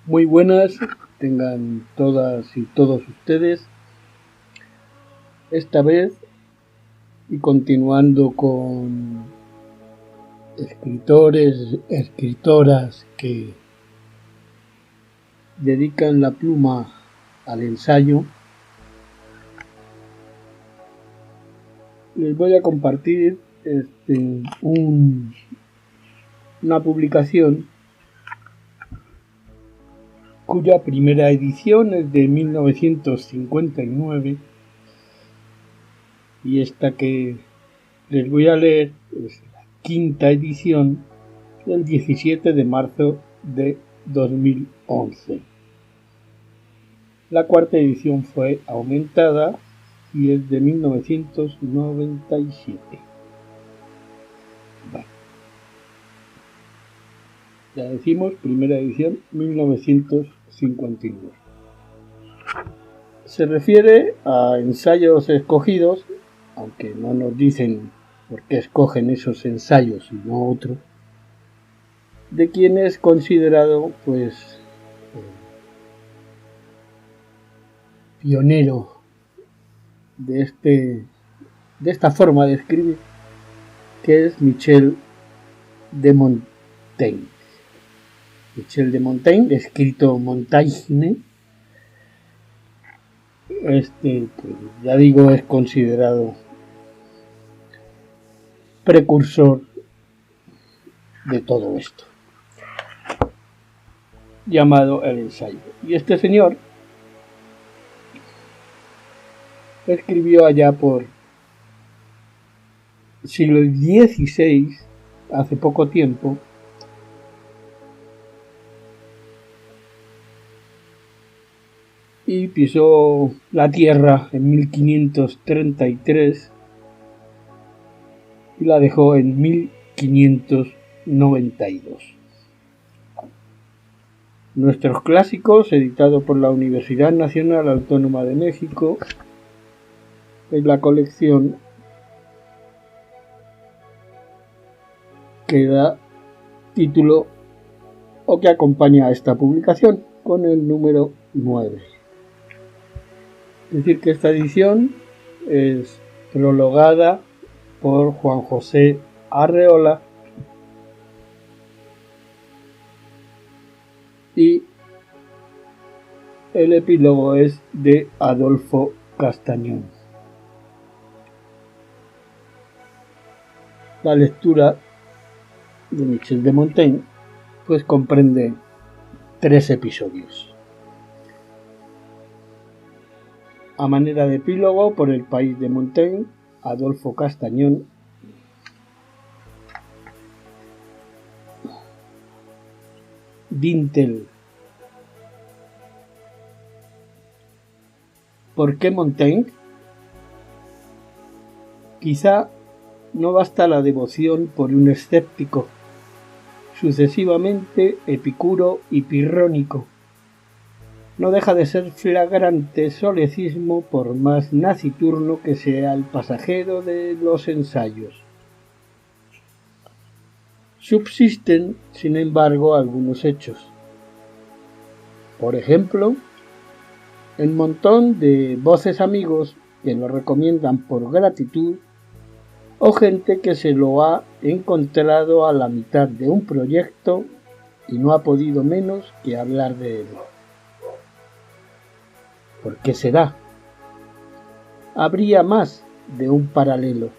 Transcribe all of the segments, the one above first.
Muy buenas, tengan todas y todos ustedes. Esta vez, y continuando con escritores, escritoras que dedican la pluma al ensayo, les voy a compartir una publicación cuya primera edición es de 1959 y esta que les voy a leer es la quinta edición del 17 de marzo de 2011. La cuarta edición fue aumentada y es de 1997. Bueno, ya decimos, primera edición 1959. Se refiere a ensayos escogidos, aunque no nos dicen por qué escogen esos ensayos y no otros, de quien es considerado pionero de esta forma de escribir, que es Michel de Montaigne. Michel de Montaigne, escrito Montaigne, ya digo, es considerado precursor de todo esto, llamado el ensayo. Y este señor escribió allá por siglo XVI, hace poco tiempo, y pisó la tierra en 1533 y la dejó en 1592. Nuestros clásicos, editado por la Universidad Nacional Autónoma de México, es la colección que da título o que acompaña a esta publicación con el número 9. Es decir, que esta edición es prologada por Juan José Arreola y el epílogo es de Adolfo Castañón. La lectura de Michel de Montaigne pues comprende 3 episodios. A manera de epílogo, por el país de Montaigne, Adolfo Castañón, Dintel. ¿Por qué Montaigne? Quizá no basta la devoción por un escéptico, sucesivamente epicuro y pirrónico. No deja de ser flagrante solecismo por más naciturno que sea el pasajero de los ensayos. Subsisten, sin embargo, algunos hechos. Por ejemplo, el montón de voces amigos que lo recomiendan por gratitud o gente que se lo ha encontrado a la mitad de un proyecto y no ha podido menos que hablar de él. ¿Por qué será? Habría más de un paralelo.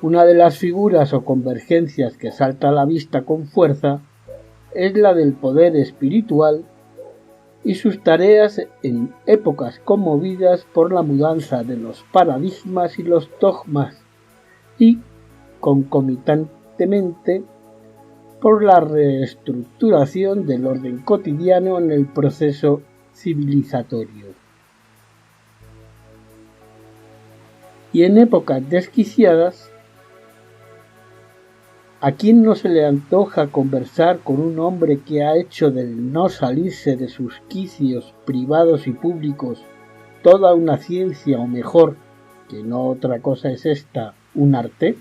Una de las figuras o convergencias que salta a la vista con fuerza es la del poder espiritual y sus tareas en épocas conmovidas por la mudanza de los paradigmas y los dogmas y, concomitantemente, por la reestructuración del orden cotidiano en el proceso civilizatorio. Y en épocas desquiciadas, ¿a quién no se le antoja conversar con un hombre que ha hecho del no salirse de sus quicios privados y públicos toda una ciencia, o mejor, que no otra cosa es esta, un arte?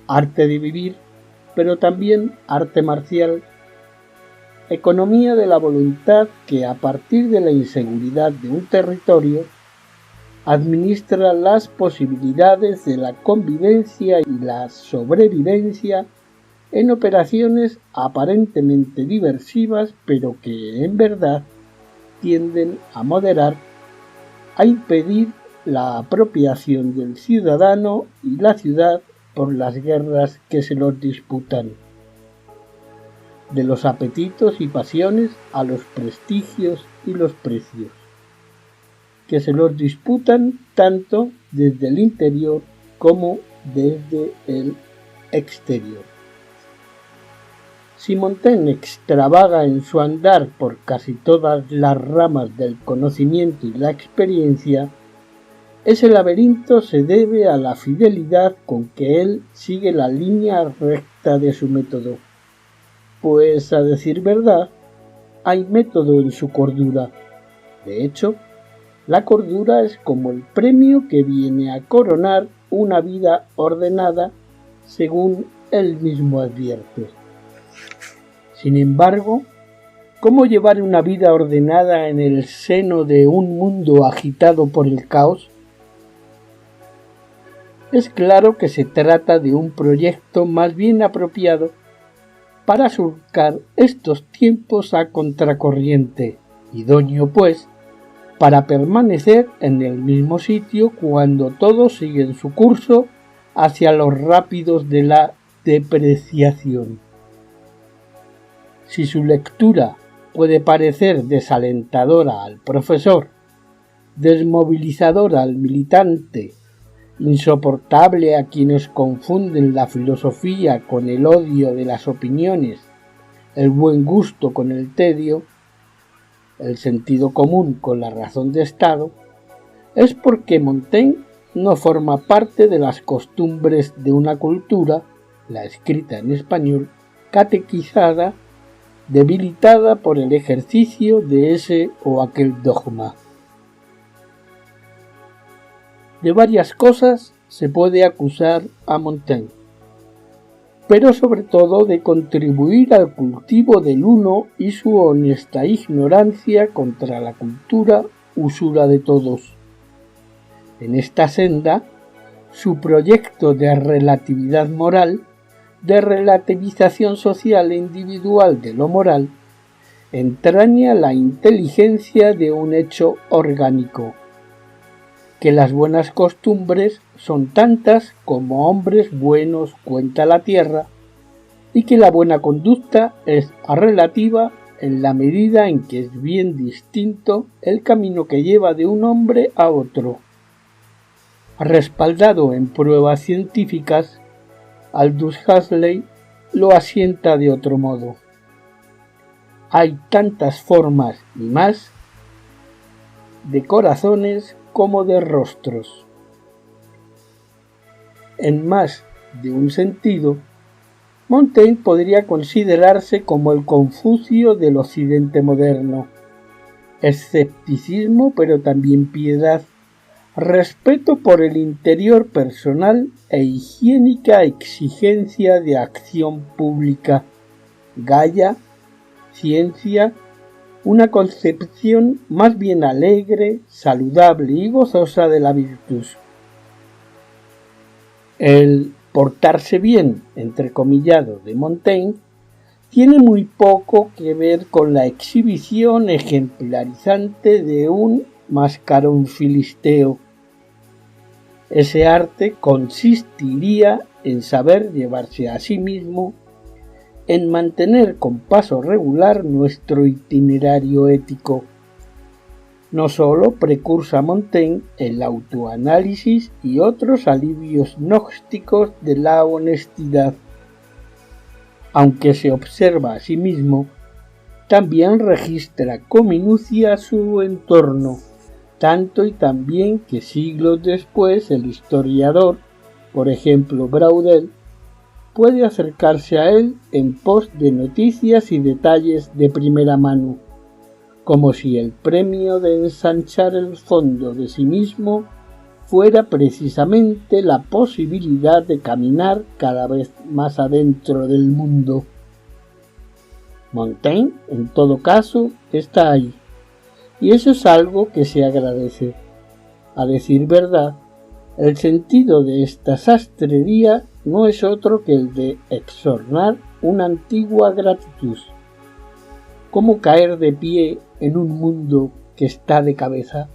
Arte de vivir pero también arte marcial, economía de la voluntad que a partir de la inseguridad de un territorio administra las posibilidades de la convivencia y la sobrevivencia en operaciones aparentemente diversivas, pero que en verdad tienden a moderar, a impedir la apropiación del ciudadano y la ciudad por las guerras que se los disputan, de los apetitos y pasiones a los prestigios y los precios, que se los disputan tanto desde el interior como desde el exterior. Si Montaigne extravaga en su andar por casi todas las ramas del conocimiento y la experiencia, ese laberinto se debe a la fidelidad con que él sigue la línea recta de su método, pues, a decir verdad, hay método en su cordura. De hecho, la cordura es como el premio que viene a coronar una vida ordenada, según él mismo advierte. Sin embargo, ¿cómo llevar una vida ordenada en el seno de un mundo agitado por el caos? Es claro que se trata de un proyecto más bien apropiado para surcar estos tiempos a contracorriente, idóneo pues para permanecer en el mismo sitio cuando todos siguen su curso hacia los rápidos de la depreciación. Si su lectura puede parecer desalentadora al profesor, desmovilizadora al militante, insoportable a quienes confunden la filosofía con el odio de las opiniones, el buen gusto con el tedio, el sentido común con la razón de Estado, es porque Montaigne no forma parte de las costumbres de una cultura, la escrita en español, catequizada, debilitada por el ejercicio de ese o aquel dogma. De varias cosas se puede acusar a Montaigne, pero sobre todo de contribuir al cultivo del uno y su honesta ignorancia contra la cultura usura de todos. En esta senda, su proyecto de relatividad moral, de relativización social e individual de lo moral, entraña la inteligencia de un hecho orgánico, que las buenas costumbres son tantas como hombres buenos cuenta la tierra, y que la buena conducta es relativa en la medida en que es bien distinto el camino que lleva de un hombre a otro. Respaldado en pruebas científicas, Aldous Huxley lo asienta de otro modo. Hay tantas formas y más de corazones como de rostros. En más de un sentido, Montaigne podría considerarse como el Confucio del occidente moderno. Escepticismo, pero también piedad, respeto por el interior personal e higiénica exigencia de acción pública, Gaia, ciencia, una concepción más bien alegre, saludable y gozosa de la virtud. El portarse bien, entrecomillado, de Montaigne tiene muy poco que ver con la exhibición ejemplarizante de un mascarón filisteo. Ese arte consistiría en saber llevarse a sí mismo, en mantener con paso regular nuestro itinerario ético. No sólo precursa Montaigne el autoanálisis y otros alivios gnósticos de la honestidad. Aunque se observa a sí mismo, también registra con minucia su entorno, tanto y tan bien que siglos después el historiador, por ejemplo Braudel, puede acercarse a él en pos de noticias y detalles de primera mano, como si el premio de ensanchar el fondo de sí mismo fuera precisamente la posibilidad de caminar cada vez más adentro del mundo. Montaigne, en todo caso, está ahí, y eso es algo que se agradece. A decir verdad, el sentido de esta sastrería no es otro que el de exornar una antigua gratitud. ¿Cómo caer de pie en un mundo que está de cabeza?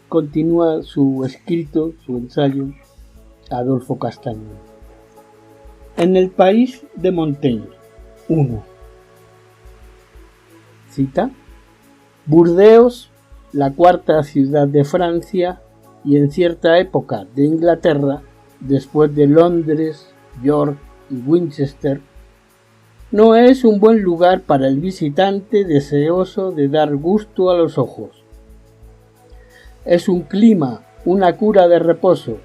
Continúa su escrito, su ensayo, Adolfo Castaño. En el país de Montaigne, 1. Cita: Burdeos, la cuarta ciudad de Francia y en cierta época de Inglaterra, después de Londres, York y Winchester, no es un buen lugar para el visitante deseoso de dar gusto a los ojos. Es un clima, una cura de reposo,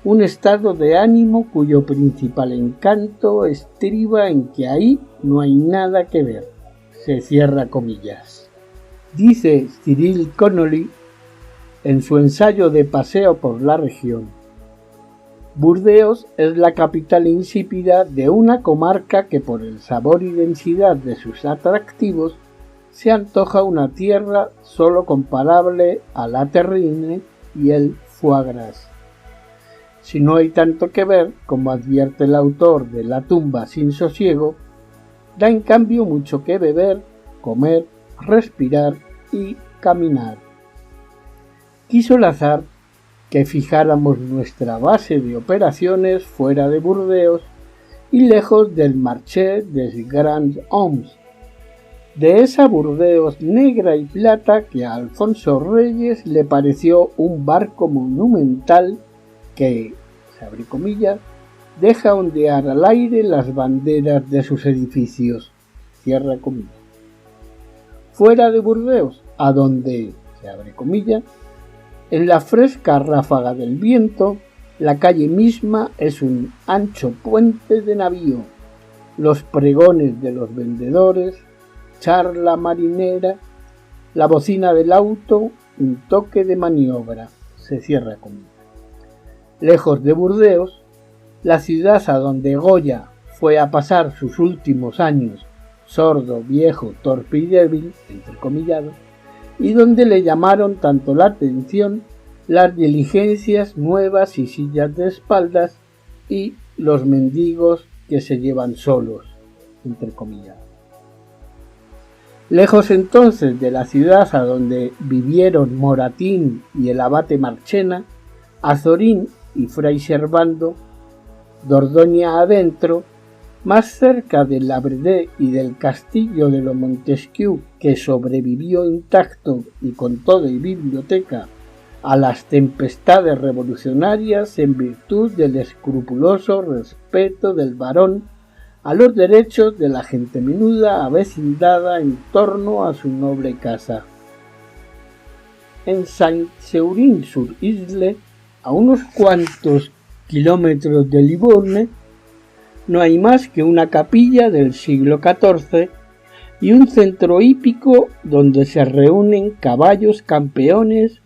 un estado de ánimo cuyo principal encanto estriba en que ahí no hay nada que ver. Se cierra comillas. Dice Cyril Connolly en su ensayo de Paseo por la región: Burdeos es la capital insípida de una comarca que por el sabor y densidad de sus atractivos se antoja una tierra solo comparable a la terrine y el foie gras. Si no hay tanto que ver, como advierte el autor de La tumba sin sosiego, da en cambio mucho que beber, comer, respirar y caminar. Quiso el azar que fijáramos nuestra base de operaciones fuera de Burdeos y lejos del Marché des Grands Hommes, de esa Burdeos negra y plata que a Alfonso Reyes le pareció un barco monumental que, se abre comillas, deja ondear al aire las banderas de sus edificios, cierra comillas. Fuera de Burdeos, a donde, se abre comillas, en la fresca ráfaga del viento, la calle misma es un ancho puente de navío, los pregones de los vendedores, charla marinera, la bocina del auto, un toque de maniobra, se cierra comillas. Lejos de Burdeos, la ciudad a donde Goya fue a pasar sus últimos años, sordo, viejo, torpe y débil, entrecomillado, y donde le llamaron tanto la atención las diligencias nuevas y sillas de espaldas y los mendigos que se llevan solos, entrecomillado. Lejos entonces de la ciudad a donde vivieron Moratín y el abate Marchena, Azorín y Fray Servando, Dordoña adentro, más cerca del Labredé y del castillo de los Montesquieu, que sobrevivió intacto y con todo y biblioteca a las tempestades revolucionarias en virtud del escrupuloso respeto del varón a los derechos de la gente menuda avecindada en torno a su noble casa. En Saint-Seurin-sur-Isle, a unos cuantos kilómetros de Livourne, no hay más que una capilla del siglo XIV y un centro hípico donde se reúnen caballos campeones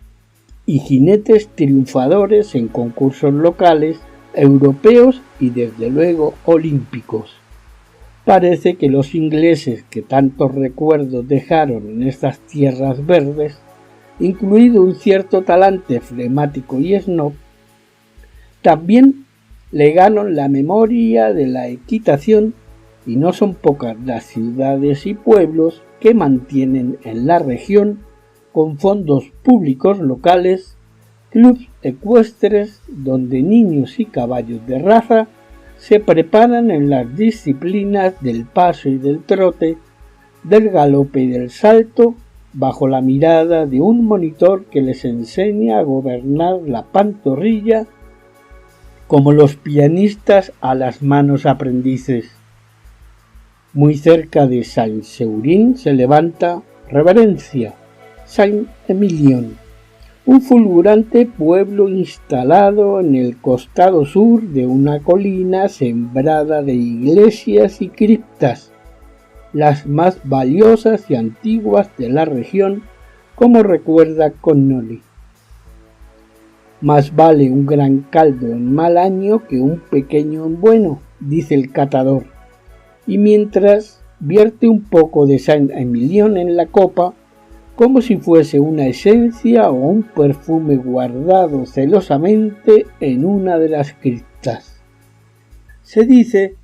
y jinetes triunfadores en concursos locales, europeos y desde luego olímpicos. Parece que los ingleses que tantos recuerdos dejaron en estas tierras verdes, incluido un cierto talante flemático y snob, también legaron la memoria de la equitación y no son pocas las ciudades y pueblos que mantienen en la región, con fondos públicos locales, clubs ecuestres donde niños y caballos de raza se preparan en las disciplinas del paso y del trote, del galope y del salto, bajo la mirada de un monitor que les enseña a gobernar la pantorrilla como los pianistas a las manos aprendices. Muy cerca de Saint-Seurin se levanta Reverencia, Saint-Emilion, un fulgurante pueblo instalado en el costado sur de una colina sembrada de iglesias y criptas, las más valiosas y antiguas de la región, como recuerda Connolly. Más vale un gran caldo en mal año que un pequeño en bueno, dice el catador, y mientras vierte un poco de Saint-Emilion en la copa, como si fuese una esencia o un perfume guardado celosamente en una de las criptas. Se dice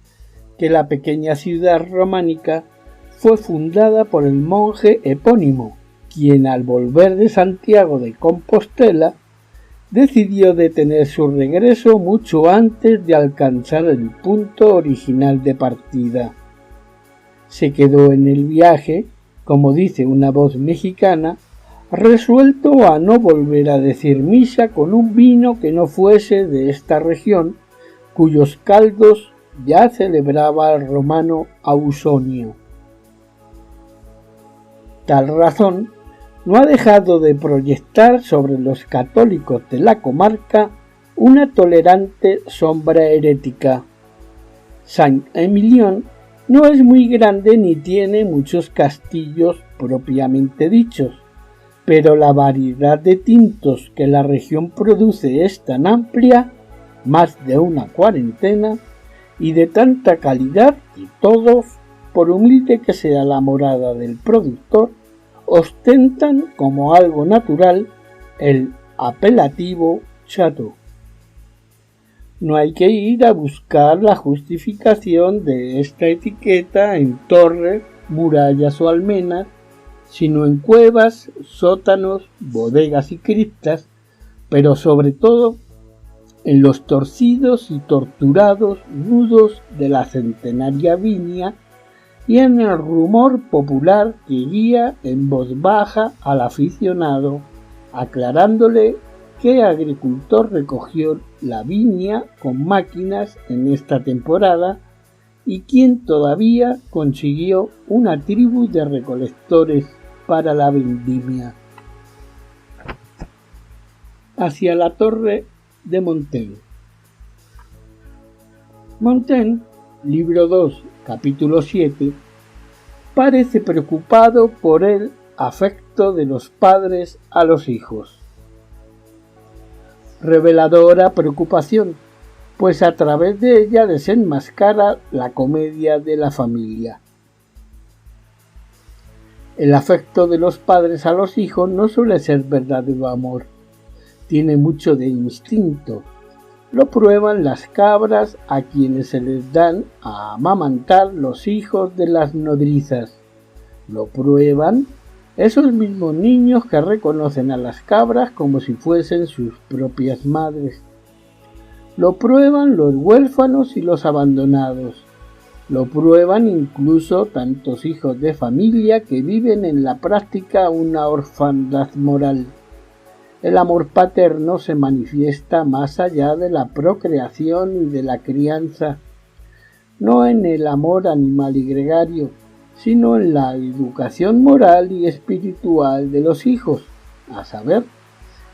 que la pequeña ciudad románica fue fundada por el monje epónimo, quien al volver de Santiago de Compostela decidió detener su regreso mucho antes de alcanzar el punto original de partida. Se quedó en el viaje, como dice una voz mexicana, resuelto a no volver a decir misa con un vino que no fuese de esta región, cuyos caldos ya celebraba el romano Ausonio. Tal razón no ha dejado de proyectar sobre los católicos de la comarca una tolerante sombra herética. Saint-Emilion no es muy grande ni tiene muchos castillos propiamente dichos, pero la variedad de tintos que la región produce es tan amplia, más de una cuarentena, y de tanta calidad que todos, por humilde que sea la morada del productor, ostentan como algo natural el apelativo Chateau. No hay que ir a buscar la justificación de esta etiqueta en torres, murallas o almenas, sino en cuevas, sótanos, bodegas y criptas, pero sobre todo en los torcidos y torturados nudos de la centenaria viña y en el rumor popular que guía en voz baja al aficionado, aclarándole qué agricultor recogió la viña con máquinas en esta temporada y quién todavía consiguió una tribu de recolectores para la vendimia. Hacia la torre de Montaigne. Montaigne, libro 2, capítulo 7, parece preocupado por el afecto de los padres a los hijos. Reveladora preocupación, pues a través de ella desenmascara la comedia de la familia. El afecto de los padres a los hijos no suele ser verdadero amor, tiene mucho de instinto. Lo prueban las cabras a quienes se les dan a amamantar los hijos de las nodrizas. Lo prueban esos mismos niños que reconocen a las cabras como si fuesen sus propias madres. Lo prueban los huérfanos y los abandonados. Lo prueban incluso tantos hijos de familia que viven en la práctica una orfandad moral. El amor paterno se manifiesta más allá de la procreación y de la crianza, no en el amor animal y gregario, sino en la educación moral y espiritual de los hijos, a saber,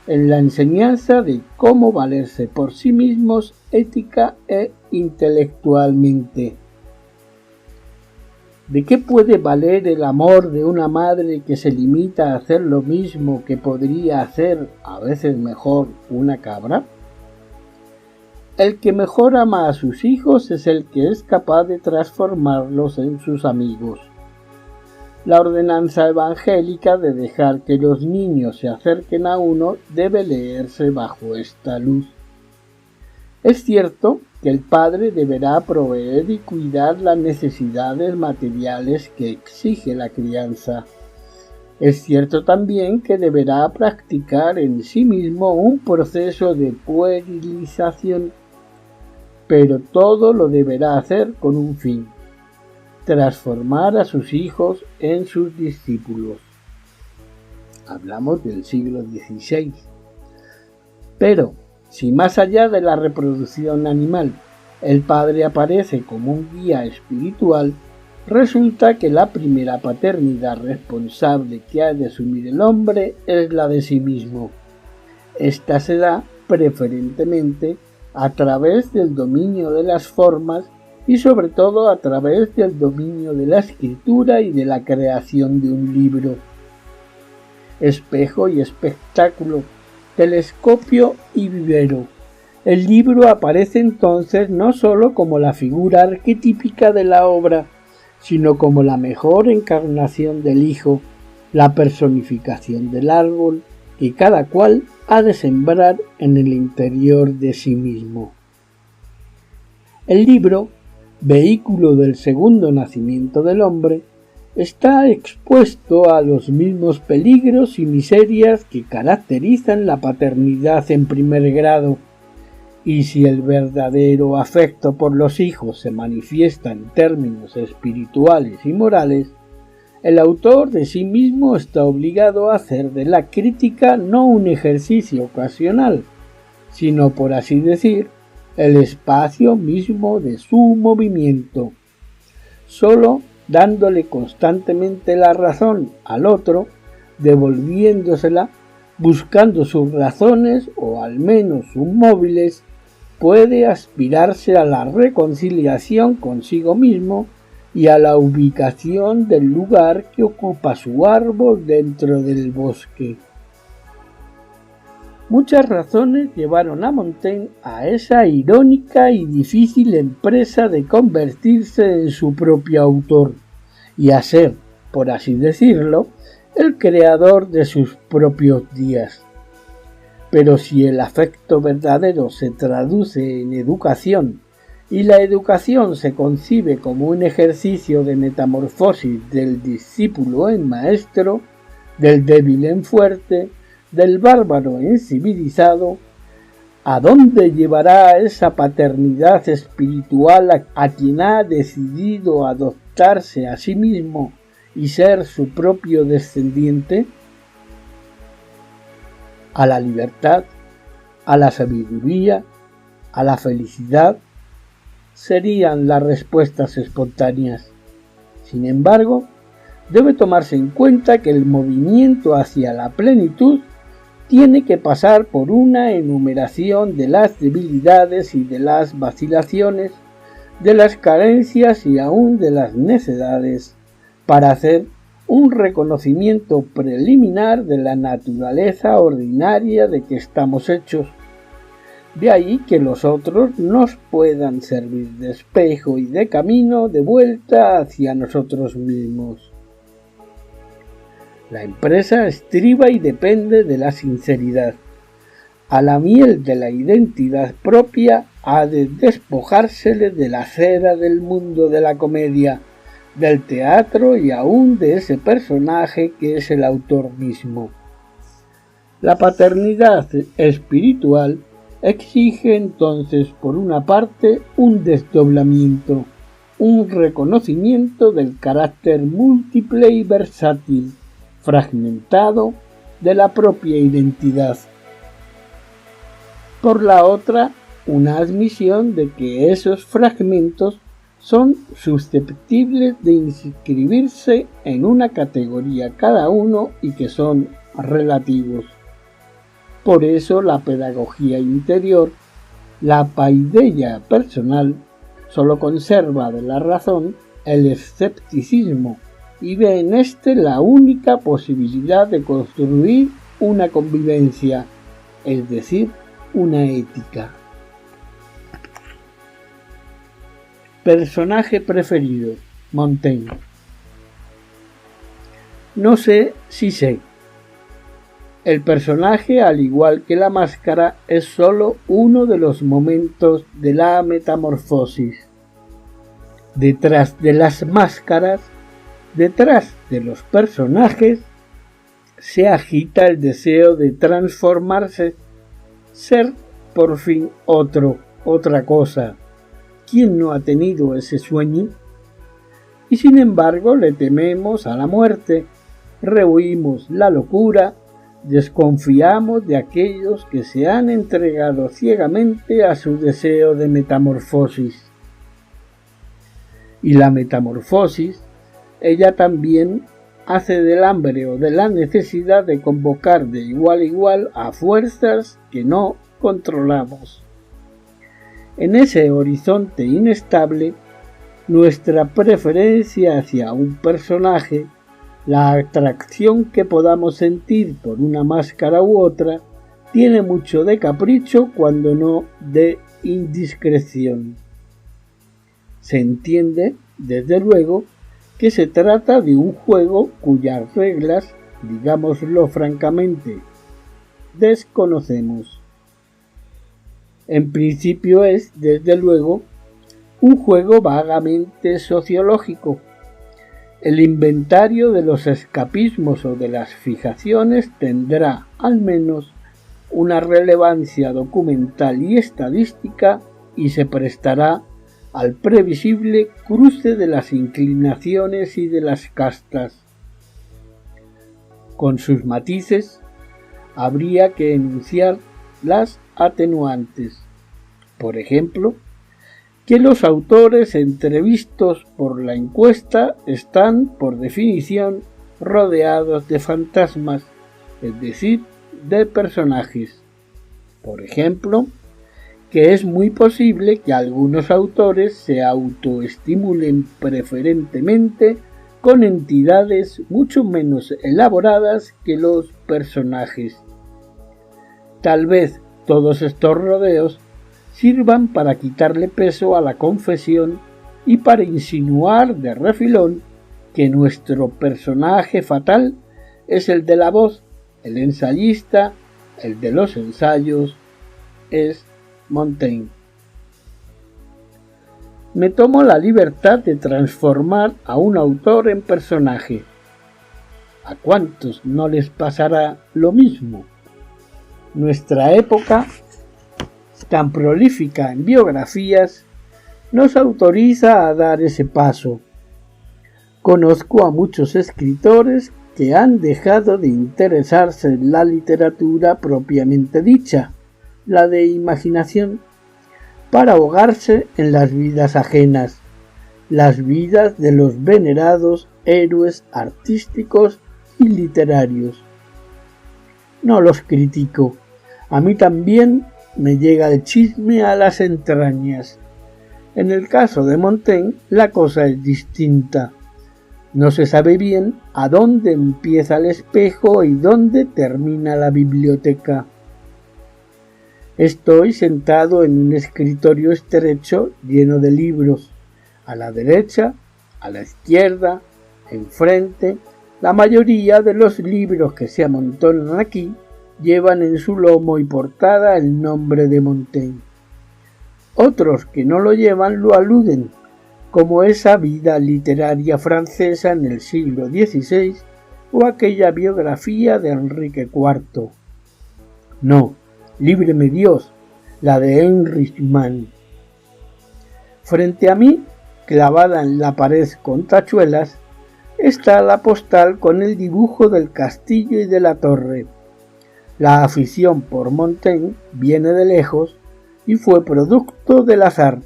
en la enseñanza de cómo valerse por sí mismos ética e intelectualmente. ¿De qué puede valer el amor de una madre que se limita a hacer lo mismo que podría hacer, a veces mejor, una cabra? El que mejor ama a sus hijos es el que es capaz de transformarlos en sus amigos. La ordenanza evangélica de dejar que los niños se acerquen a uno debe leerse bajo esta luz. Es cierto que el padre deberá proveer y cuidar las necesidades materiales que exige la crianza. Es cierto también que deberá practicar en sí mismo un proceso de puerilización, pero todo lo deberá hacer con un fin: transformar a sus hijos en sus discípulos. Hablamos del siglo XVI. Pero si más allá de la reproducción animal el padre aparece como un guía espiritual, resulta que la primera paternidad responsable que ha de asumir el hombre es la de sí mismo. Esta se da preferentemente a través del dominio de las formas y sobre todo a través del dominio de la escritura y de la creación de un libro. espejo y espectáculo, telescopio y vivero. El libro aparece entonces no sólo como la figura arquetípica de la obra, sino como la mejor encarnación del Hijo, la personificación del árbol que cada cual ha de sembrar en el interior de sí mismo. El libro, vehículo del segundo nacimiento del hombre, está expuesto a los mismos peligros y miserias que caracterizan la paternidad en primer grado, y si el verdadero afecto por los hijos se manifiesta en términos espirituales y morales, el autor de sí mismo está obligado a hacer de la crítica no un ejercicio ocasional, sino, por así decir, el espacio mismo de su movimiento. Solo dándole constantemente la razón al otro, devolviéndosela, buscando sus razones o al menos sus móviles, puede aspirarse a la reconciliación consigo mismo y a la ubicación del lugar que ocupa su árbol dentro del bosque. Muchas razones llevaron a Montaigne a esa irónica y difícil empresa de convertirse en su propio autor y a ser, por así decirlo, el creador de sus propios días. Pero si el afecto verdadero se traduce en educación y la educación se concibe como un ejercicio de metamorfosis del discípulo en maestro, del débil en fuerte, del bárbaro en civilizado, ¿a dónde llevará esa paternidad espiritual a quien ha decidido adoptarse a sí mismo y ser su propio descendiente? ¿A la libertad, a la sabiduría, a la felicidad? Serían las respuestas espontáneas. Sin embargo, debe tomarse en cuenta que el movimiento hacia la plenitud tiene que pasar por una enumeración de las debilidades y de las vacilaciones, de las carencias y aún de las necedades, para hacer un reconocimiento preliminar de la naturaleza ordinaria de que estamos hechos. De ahí que los otros nos puedan servir de espejo y de camino de vuelta hacia nosotros mismos. La empresa estriba y depende de la sinceridad. A la miel de la identidad propia ha de despojársele de la cera del mundo de la comedia, del teatro y aún de ese personaje que es el autor mismo. La paternidad espiritual exige entonces, por una parte, un desdoblamiento, un reconocimiento del carácter múltiple y versátil, fragmentado de la propia identidad. Por la otra, una admisión de que esos fragmentos son susceptibles de inscribirse en una categoría cada uno y que son relativos. Por eso la pedagogía interior, la paideia personal, solo conserva de la razón el escepticismo y ve en éste la única posibilidad de construir una convivencia, es decir, una ética. Personaje preferido, Montaigne. No sé si sé. El personaje, al igual que la máscara, es sólo uno de los momentos de la metamorfosis. Detrás de las máscaras, detrás de los personajes, se agita el deseo de transformarse, ser por fin otra cosa. ¿Quién no ha tenido ese sueño? Y sin embargo le tememos a la muerte, rehuimos la locura, desconfiamos de aquellos que se han entregado ciegamente a su deseo de metamorfosis. Y la metamorfosis, ella también hace del hambre o de la necesidad de convocar de igual a igual a fuerzas que no controlamos. En ese horizonte inestable, nuestra preferencia hacia un personaje, La atracción que podamos sentir por una máscara u otra tiene mucho de capricho cuando no de indiscreción. Se entiende, desde luego, que se trata de un juego cuyas reglas, digámoslo francamente, desconocemos. En principio es, desde luego, un juego vagamente sociológico. El inventario de los escapismos o de las fijaciones tendrá, al menos, una relevancia documental y estadística y se prestará al previsible cruce de las inclinaciones y de las castas. Con sus matices, habría que enunciar las atenuantes. Por ejemplo, que los autores entrevistos por la encuesta están, por definición, rodeados de fantasmas, es decir, de personajes. Por ejemplo, que es muy posible que algunos autores se autoestimulen preferentemente con entidades mucho menos elaboradas que los personajes. Tal vez todos estos rodeos sirvan para quitarle peso a la confesión y para insinuar de refilón que nuestro personaje fatal es el de la voz, el ensayista, el de los ensayos, es Montaigne. Me tomo la libertad de transformar a un autor en personaje. ¿A cuántos no les pasará lo mismo? Nuestra época, tan prolífica en biografías, nos autoriza a dar ese paso. Conozco a muchos escritores que han dejado de interesarse en la literatura propiamente dicha, la de imaginación, para ahogarse en las vidas ajenas, las vidas de los venerados héroes artísticos y literarios. No los critico, a mí también me llega el chisme a las entrañas. En el caso de Montaigne, la cosa es distinta. No se sabe bien a dónde empieza el espejo y dónde termina la biblioteca. Estoy sentado en un escritorio estrecho lleno de libros. A la derecha, a la izquierda, enfrente, la mayoría de los libros que se amontonan aquí llevan en su lomo y portada el nombre de Montaigne. Otros que no lo llevan lo aluden, como esa vida literaria francesa en el siglo XVI o aquella biografía de Enrique IV. No, líbreme Dios, la de Heinrich Mann. Frente a mí, clavada en la pared con tachuelas, está la postal con el dibujo del castillo y de la torre. La afición por Montaigne viene de lejos y fue producto del azar,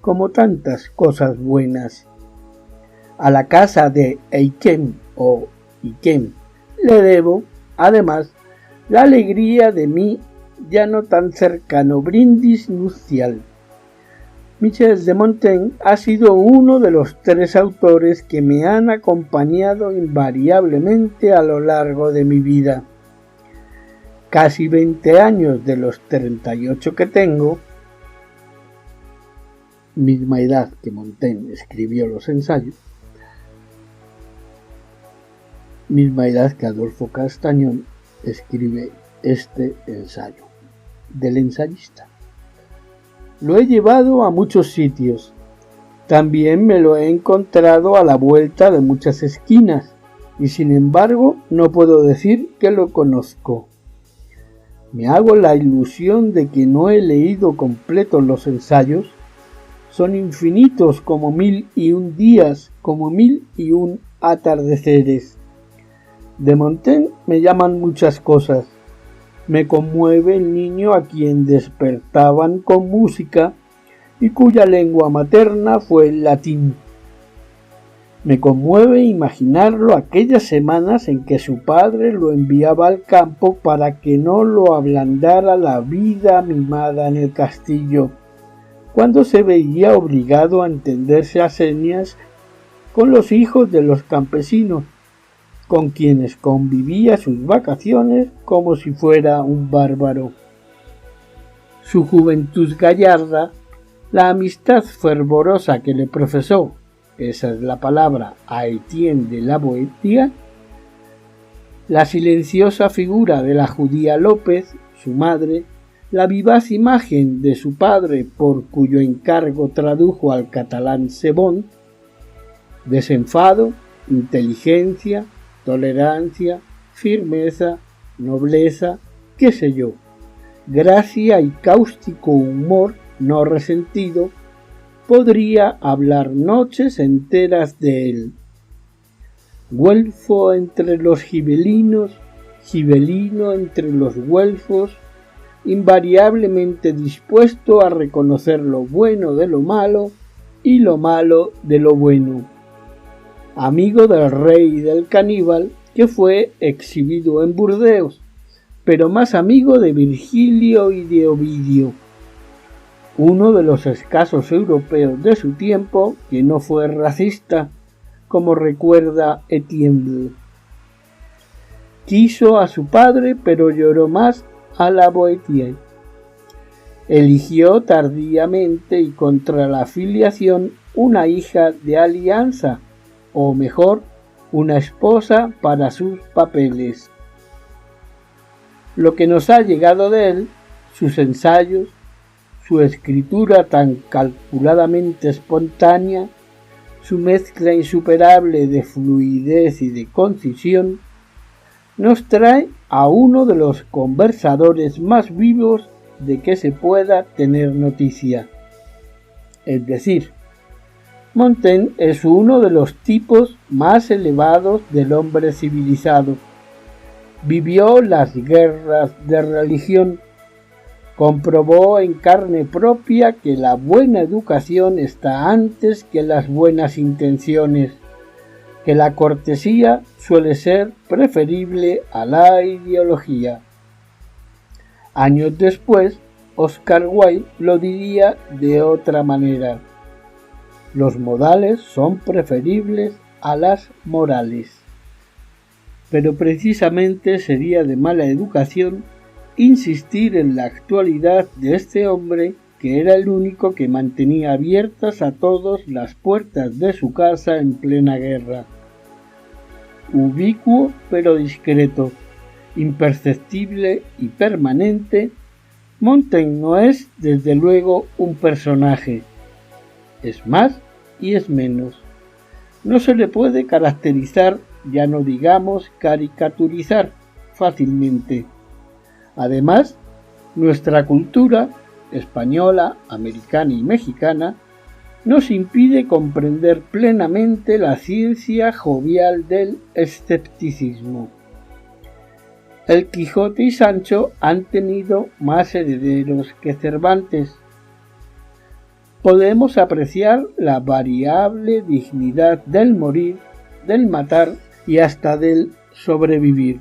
como tantas cosas buenas. A la casa de Eichen o Iquem le debo, además, la alegría de mi ya no tan cercano brindis nupcial. Michel de Montaigne ha sido uno de los 3 autores que me han acompañado invariablemente a lo largo de mi vida. Casi 20 años de los 38 que tengo, misma edad que Montaigne escribió los ensayos, misma edad que Adolfo Castañón escribe este ensayo, del ensayista. Lo he llevado a muchos sitios, también me lo he encontrado a la vuelta de muchas esquinas, y sin embargo no puedo decir que lo conozco. Me hago la ilusión de que no he leído completos los ensayos. Son infinitos como 1001 días, como 1001 atardeceres. De Montaigne me llaman muchas cosas. Me conmueve el niño a quien despertaban con música y cuya lengua materna fue el latín. Me conmueve imaginarlo aquellas semanas en que su padre lo enviaba al campo para que no lo ablandara la vida mimada en el castillo, cuando se veía obligado a entenderse a señas con los hijos de los campesinos, con quienes convivía sus vacaciones como si fuera un bárbaro. Su juventud gallarda, la amistad fervorosa que le profesó, esa es la palabra, a Etienne de la Boétie, la silenciosa figura de la judía López, su madre, la vivaz imagen de su padre por cuyo encargo tradujo al catalán Sebon, desenfado, inteligencia, tolerancia, firmeza, nobleza, qué sé yo, gracia y cáustico humor no resentido, podría hablar noches enteras de él. Güelfo entre los gibelinos, gibelino entre los güelfos, invariablemente dispuesto a reconocer lo bueno de lo malo y lo malo de lo bueno. Amigo del rey y del caníbal, que fue exhibido en Burdeos, pero más amigo de Virgilio y de Ovidio, uno de los escasos europeos de su tiempo que no fue racista, como recuerda Etienne. Quiso a su padre, pero lloró más a la Boétie. Eligió tardíamente y contra la filiación una hija de alianza, o mejor, una esposa para sus papeles. Lo que nos ha llegado de él, sus ensayos, su escritura tan calculadamente espontánea, su mezcla insuperable de fluidez y de concisión, nos trae a uno de los conversadores más vivos de que se pueda tener noticia. Es decir, Montaigne es uno de los tipos más elevados del hombre civilizado. Vivió las guerras de religión, comprobó en carne propia que la buena educación está antes que las buenas intenciones, que la cortesía suele ser preferible a la ideología. Años después, Oscar Wilde lo diría de otra manera: los modales son preferibles a las morales. Pero precisamente sería de mala educación insistir en la actualidad de este hombre, que era el único que mantenía abiertas a todos las puertas de su casa en plena guerra. Ubicuo pero discreto, imperceptible y permanente, Montaigne no es, desde luego, un personaje. Es más y es menos. No se le puede caracterizar, ya no digamos caricaturizar, fácilmente. Además, nuestra cultura, española, americana y mexicana, nos impide comprender plenamente la ciencia jovial del escepticismo. El Quijote y Sancho han tenido más herederos que Cervantes. Podemos apreciar la variable dignidad del morir, del matar y hasta del sobrevivir.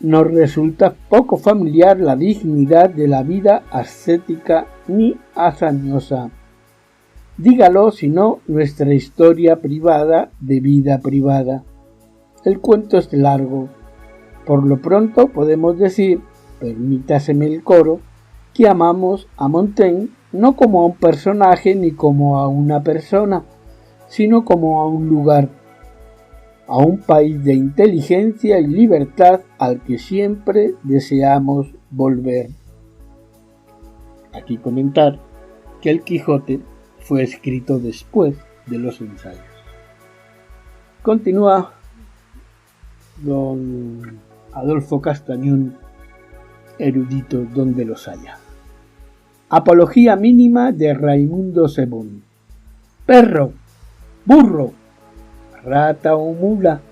Nos resulta poco familiar la dignidad de la vida ascética ni hazañosa. Dígalo, si no, nuestra historia privada de vida privada. El cuento es largo. Por lo pronto podemos decir, permítaseme el coro, que amamos a Montaigne no como a un personaje ni como a una persona, sino como a un lugar, a un país de inteligencia y libertad al que siempre deseamos volver. Aquí comentar que el Quijote fue escrito después de los ensayos. Continúa don Adolfo Castañón, erudito donde los haya. Apología mínima de Raimundo Sebon. Perro, burro, rata o mula,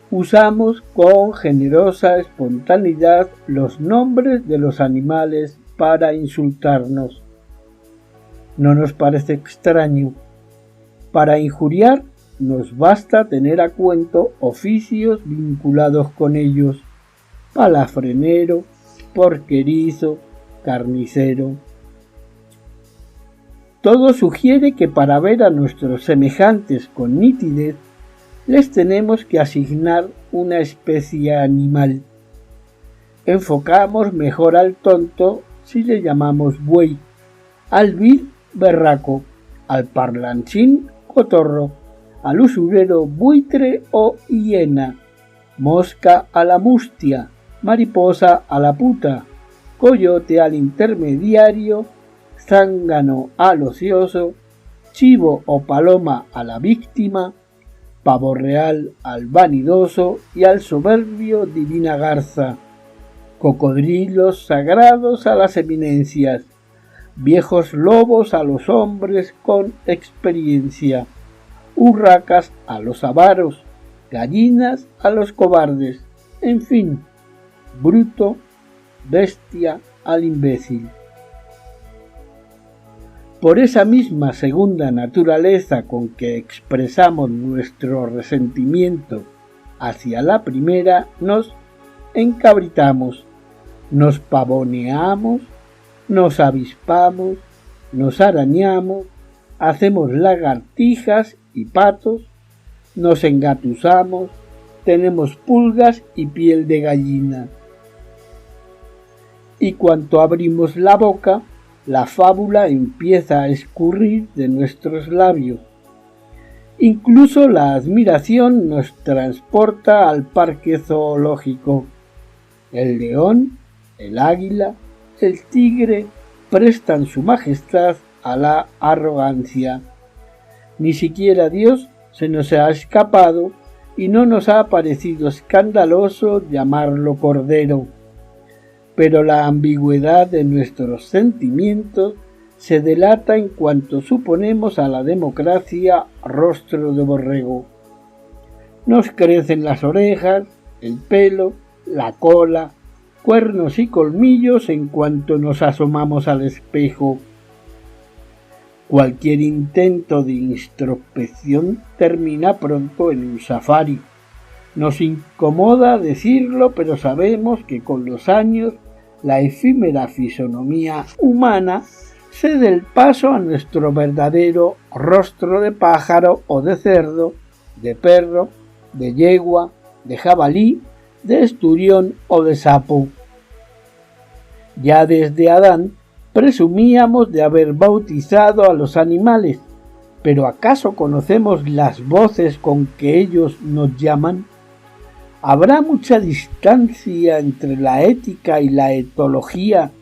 usamos con generosa espontaneidad los nombres de los animales para insultarnos. No nos parece extraño. Para injuriar nos basta tener a cuento oficios vinculados con ellos: palafrenero, porquerizo, carnicero. Todo sugiere que para ver a nuestros semejantes con nitidez les tenemos que asignar una especie animal. Enfocamos mejor al tonto si le llamamos buey, al vil berraco, al parlanchín cotorro, al usurero buitre o hiena, mosca a la mustia, mariposa a la puta, coyote al intermediario, zángano al ocioso, chivo o paloma a la víctima, pavo real al vanidoso y al soberbio divina garza, cocodrilos sagrados a las eminencias, viejos lobos a los hombres con experiencia, urracas a los avaros, gallinas a los cobardes, en fin, bruto, bestia al imbécil. Por esa misma segunda naturaleza con que expresamos nuestro resentimiento hacia la primera, nos encabritamos, nos pavoneamos, nos avispamos, nos arañamos, hacemos lagartijas y patos, nos engatusamos, tenemos pulgas y piel de gallina. Y cuanto abrimos la boca, la fábula empieza a escurrir de nuestros labios. Incluso la admiración nos transporta al parque zoológico. El león, el águila, el tigre prestan su majestad a la arrogancia. Ni siquiera Dios se nos ha escapado y no nos ha parecido escandaloso llamarlo cordero. Pero la ambigüedad de nuestros sentimientos se delata en cuanto suponemos a la democracia rostro de borrego. Nos crecen las orejas, el pelo, la cola, cuernos y colmillos en cuanto nos asomamos al espejo. Cualquier intento de introspección termina pronto en un safari. Nos incomoda decirlo, pero sabemos que con los años la efímera fisonomía humana cede el paso a nuestro verdadero rostro de pájaro o de cerdo, de perro, de yegua, de jabalí, de esturión o de sapo. Ya desde Adán presumíamos de haber bautizado a los animales, pero ¿acaso conocemos las voces con que ellos nos llaman? ¿Habrá mucha distancia entre la ética y la etología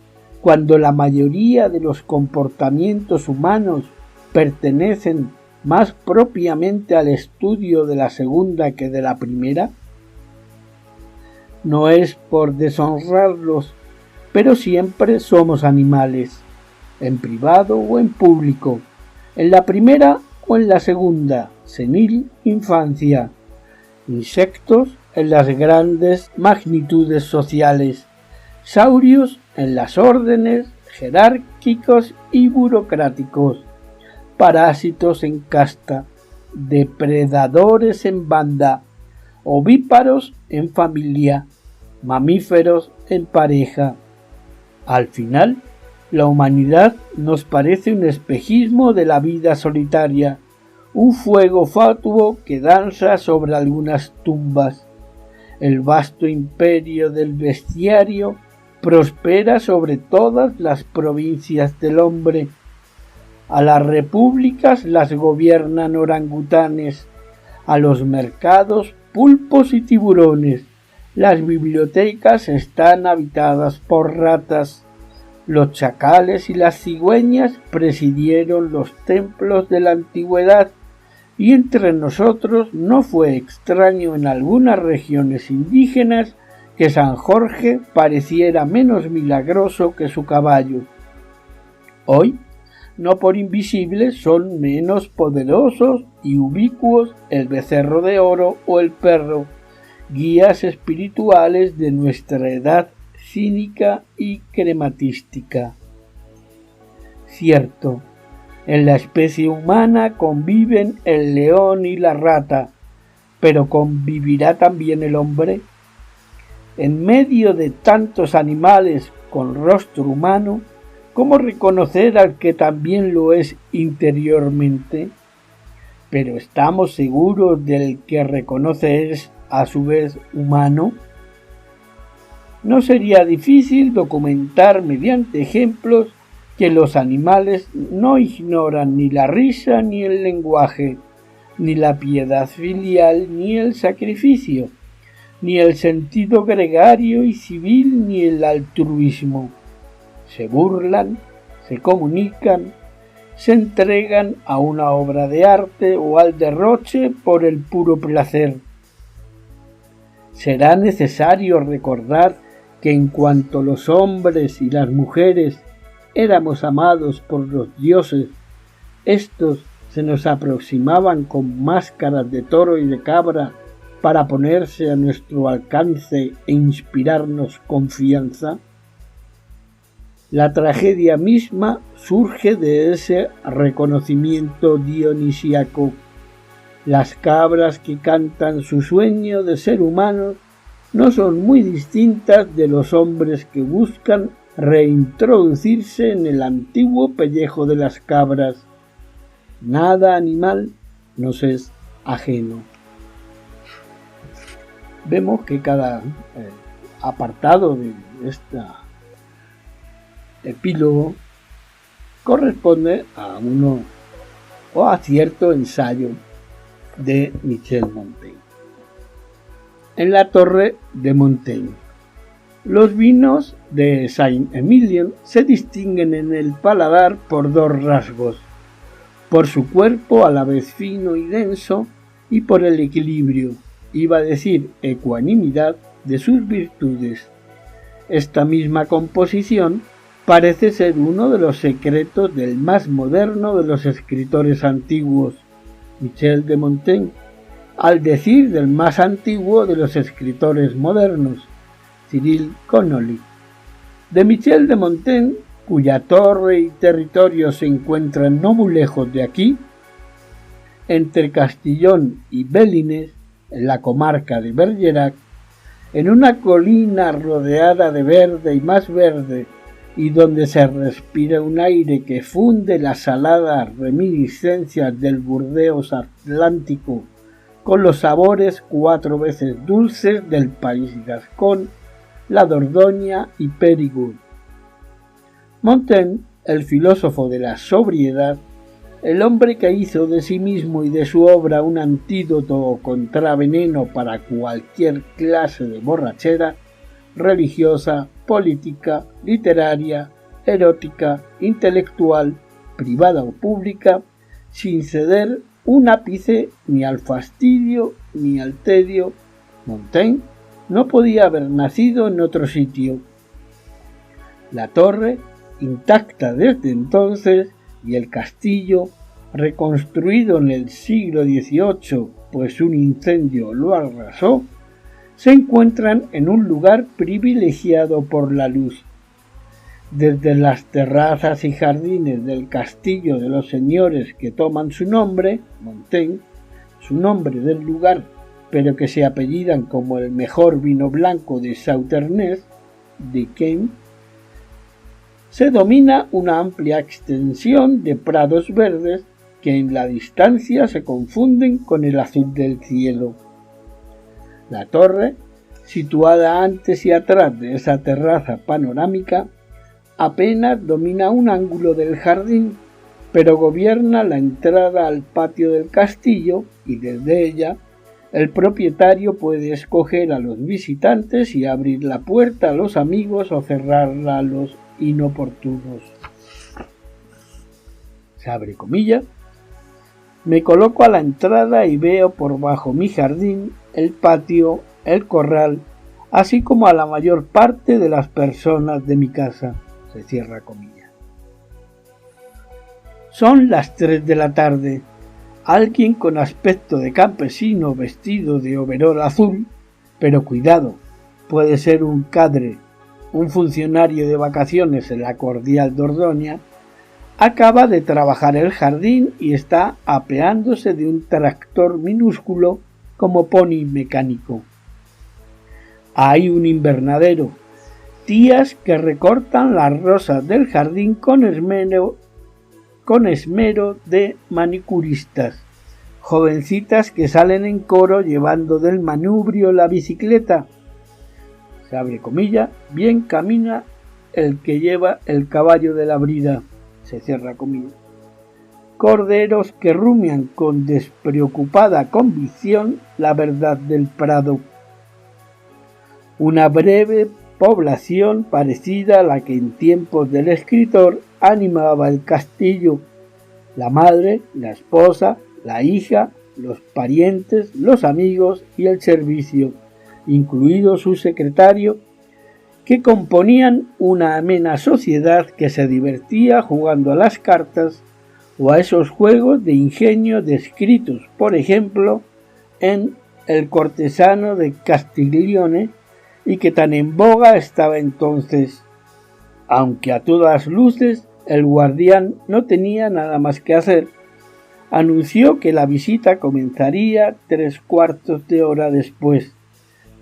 cuando la mayoría de los comportamientos humanos pertenecen más propiamente al estudio de la segunda que de la primera? No es por deshonrarlos, pero siempre somos animales, en privado o en público, en la primera o en la segunda, senil infancia, insectos en las grandes magnitudes sociales, saurios en las órdenes jerárquicos y burocráticos, parásitos en casta, depredadores en banda, ovíparos en familia, mamíferos en pareja. Al final, la humanidad nos parece un espejismo de la vida solitaria, un fuego fatuo que danza sobre algunas tumbas. El vasto imperio del bestiario prospera sobre todas las provincias del hombre. A las repúblicas las gobiernan orangutanes, a los mercados pulpos y tiburones, las bibliotecas están habitadas por ratas, los chacales y las cigüeñas presidieron los templos de la antigüedad, y entre nosotros no fue extraño en algunas regiones indígenas que San Jorge pareciera menos milagroso que su caballo. Hoy, no por invisibles, son menos poderosos y ubicuos el becerro de oro o el perro, guías espirituales de nuestra edad cínica y crematística. Cierto, en la especie humana conviven el león y la rata, pero ¿convivirá también el hombre? En medio de tantos animales con rostro humano, ¿cómo reconocer al que también lo es interiormente? pero ¿estamos seguros del que reconoce es a su vez humano? No sería difícil documentar mediante ejemplos que los animales no ignoran ni la risa ni el lenguaje, ni la piedad filial ni el sacrificio, ni el sentido gregario y civil ni el altruismo. Se burlan, se comunican, se entregan a una obra de arte o al derroche por el puro placer. Será necesario recordar que en cuanto los hombres y las mujeres éramos amados por los dioses, estos se nos aproximaban con máscaras de toro y de cabra para ponerse a nuestro alcance e inspirarnos confianza. La tragedia misma surge de ese reconocimiento dionisíaco. Las cabras que cantan su sueño de ser humanos no son muy distintas de los hombres que buscan reintroducirse en el antiguo pellejo de las cabras. Nada animal nos es ajeno. Vemos que cada apartado de esta epílogo corresponde a uno o a cierto ensayo de Michel Montaigne. En la Torre de Montaigne, los vinos de Saint-Emilion se distinguen en el paladar por dos rasgos: por su cuerpo a la vez fino y denso y por el equilibrio, iba a decir ecuanimidad, de sus virtudes. Esta misma composición parece ser uno de los secretos del más moderno de los escritores antiguos, Michel de Montaigne, al decir del más antiguo de los escritores modernos, Cyril Connolly. De Michel de Montaigne, cuya torre y territorio se encuentran no muy lejos de aquí, entre Castillón y Belines, en la comarca de Bergerac, en una colina rodeada de verde y más verde, y donde se respira un aire que funde las saladas reminiscencias del Burdeos atlántico con los sabores 4 veces dulces del país gascón, la Dordoña y Périgord. Montaigne, el filósofo de la sobriedad, el hombre que hizo de sí mismo y de su obra un antídoto contra veneno para cualquier clase de borrachera, religiosa, política, literaria, erótica, intelectual, privada o pública, sin ceder un ápice ni al fastidio ni al tedio. Montaigne no podía haber nacido en otro sitio. La torre, intacta desde entonces, y el castillo, reconstruido en el siglo XVIII, pues un incendio lo arrasó, se encuentran en un lugar privilegiado por la luz. Desde las terrazas y jardines del castillo de los señores que toman su nombre, Montaigne, su nombre del lugar, pero que se apellidan como el mejor vino blanco de Sauternes, de Caen, se domina una amplia extensión de prados verdes que en la distancia se confunden con el azul del cielo. La torre, situada antes y atrás de esa terraza panorámica, apenas domina un ángulo del jardín, pero gobierna la entrada al patio del castillo y desde ella el propietario puede escoger a los visitantes y abrir la puerta a los amigos o cerrarla a los inoportunos. Se abre comillas. Me coloco a la entrada y veo por bajo mi jardín el patio, el corral, así como a la mayor parte de las personas de mi casa. Se cierra comillas. Son las 3 de la tarde. Alguien con aspecto de campesino vestido de overol azul, pero cuidado, puede ser un cadre, un funcionario de vacaciones en la cordial Dordoña, acaba de trabajar el jardín y está apeándose de un tractor minúsculo como pony mecánico. Hay un invernadero, tías que recortan las rosas del jardín con esmero de manicuristas, jovencitas que salen en coro llevando del manubrio la bicicleta, se abre comilla, bien camina el que lleva el caballo de la brida, se cierra comilla. Corderos que rumian con despreocupada convicción la verdad del prado. Una breve población parecida a la que en tiempos del escritor animaba el castillo, la madre, la esposa, la hija, los parientes, los amigos y el servicio, incluido su secretario, que componían una amena sociedad que se divertía jugando a las cartas o a esos juegos de ingenio descritos, por ejemplo, en El cortesano de Castiglione, y que tan en boga estaba entonces, aunque a todas luces el guardián no tenía nada más que hacer. Anunció que la visita comenzaría 3/4 de hora después,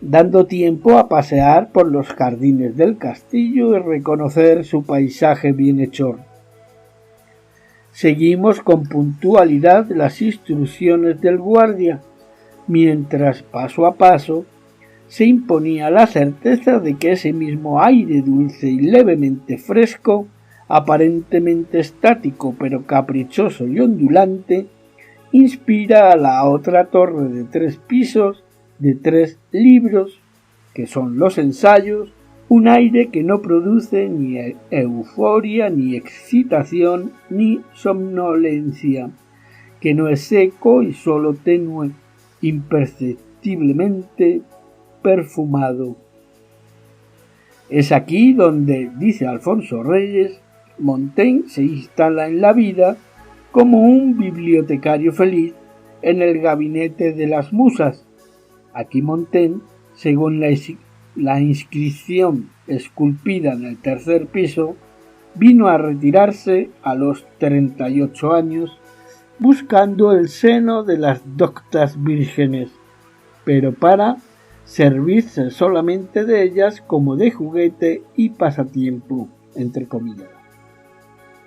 dando tiempo a pasear por los jardines del castillo y reconocer su paisaje bienhechor. Seguimos con puntualidad las instrucciones del guardia, mientras paso a paso se imponía la certeza de que ese mismo aire dulce y levemente fresco, aparentemente estático pero caprichoso y ondulante, inspira a la otra torre de 3 pisos de 3 libros, que son los ensayos, un aire que no produce ni euforia, ni excitación, ni somnolencia, que no es seco y solo tenue, imperceptiblemente perfumado. Es aquí donde, dice Alfonso Reyes, Montaigne se instala en la vida como un bibliotecario feliz en el gabinete de las musas. Aquí Montaigne, según la inscripción esculpida en el 3er piso, vino a retirarse a los 38 años buscando el seno de las doctas vírgenes, pero para servirse solamente de ellas como de juguete y pasatiempo, entre comillas.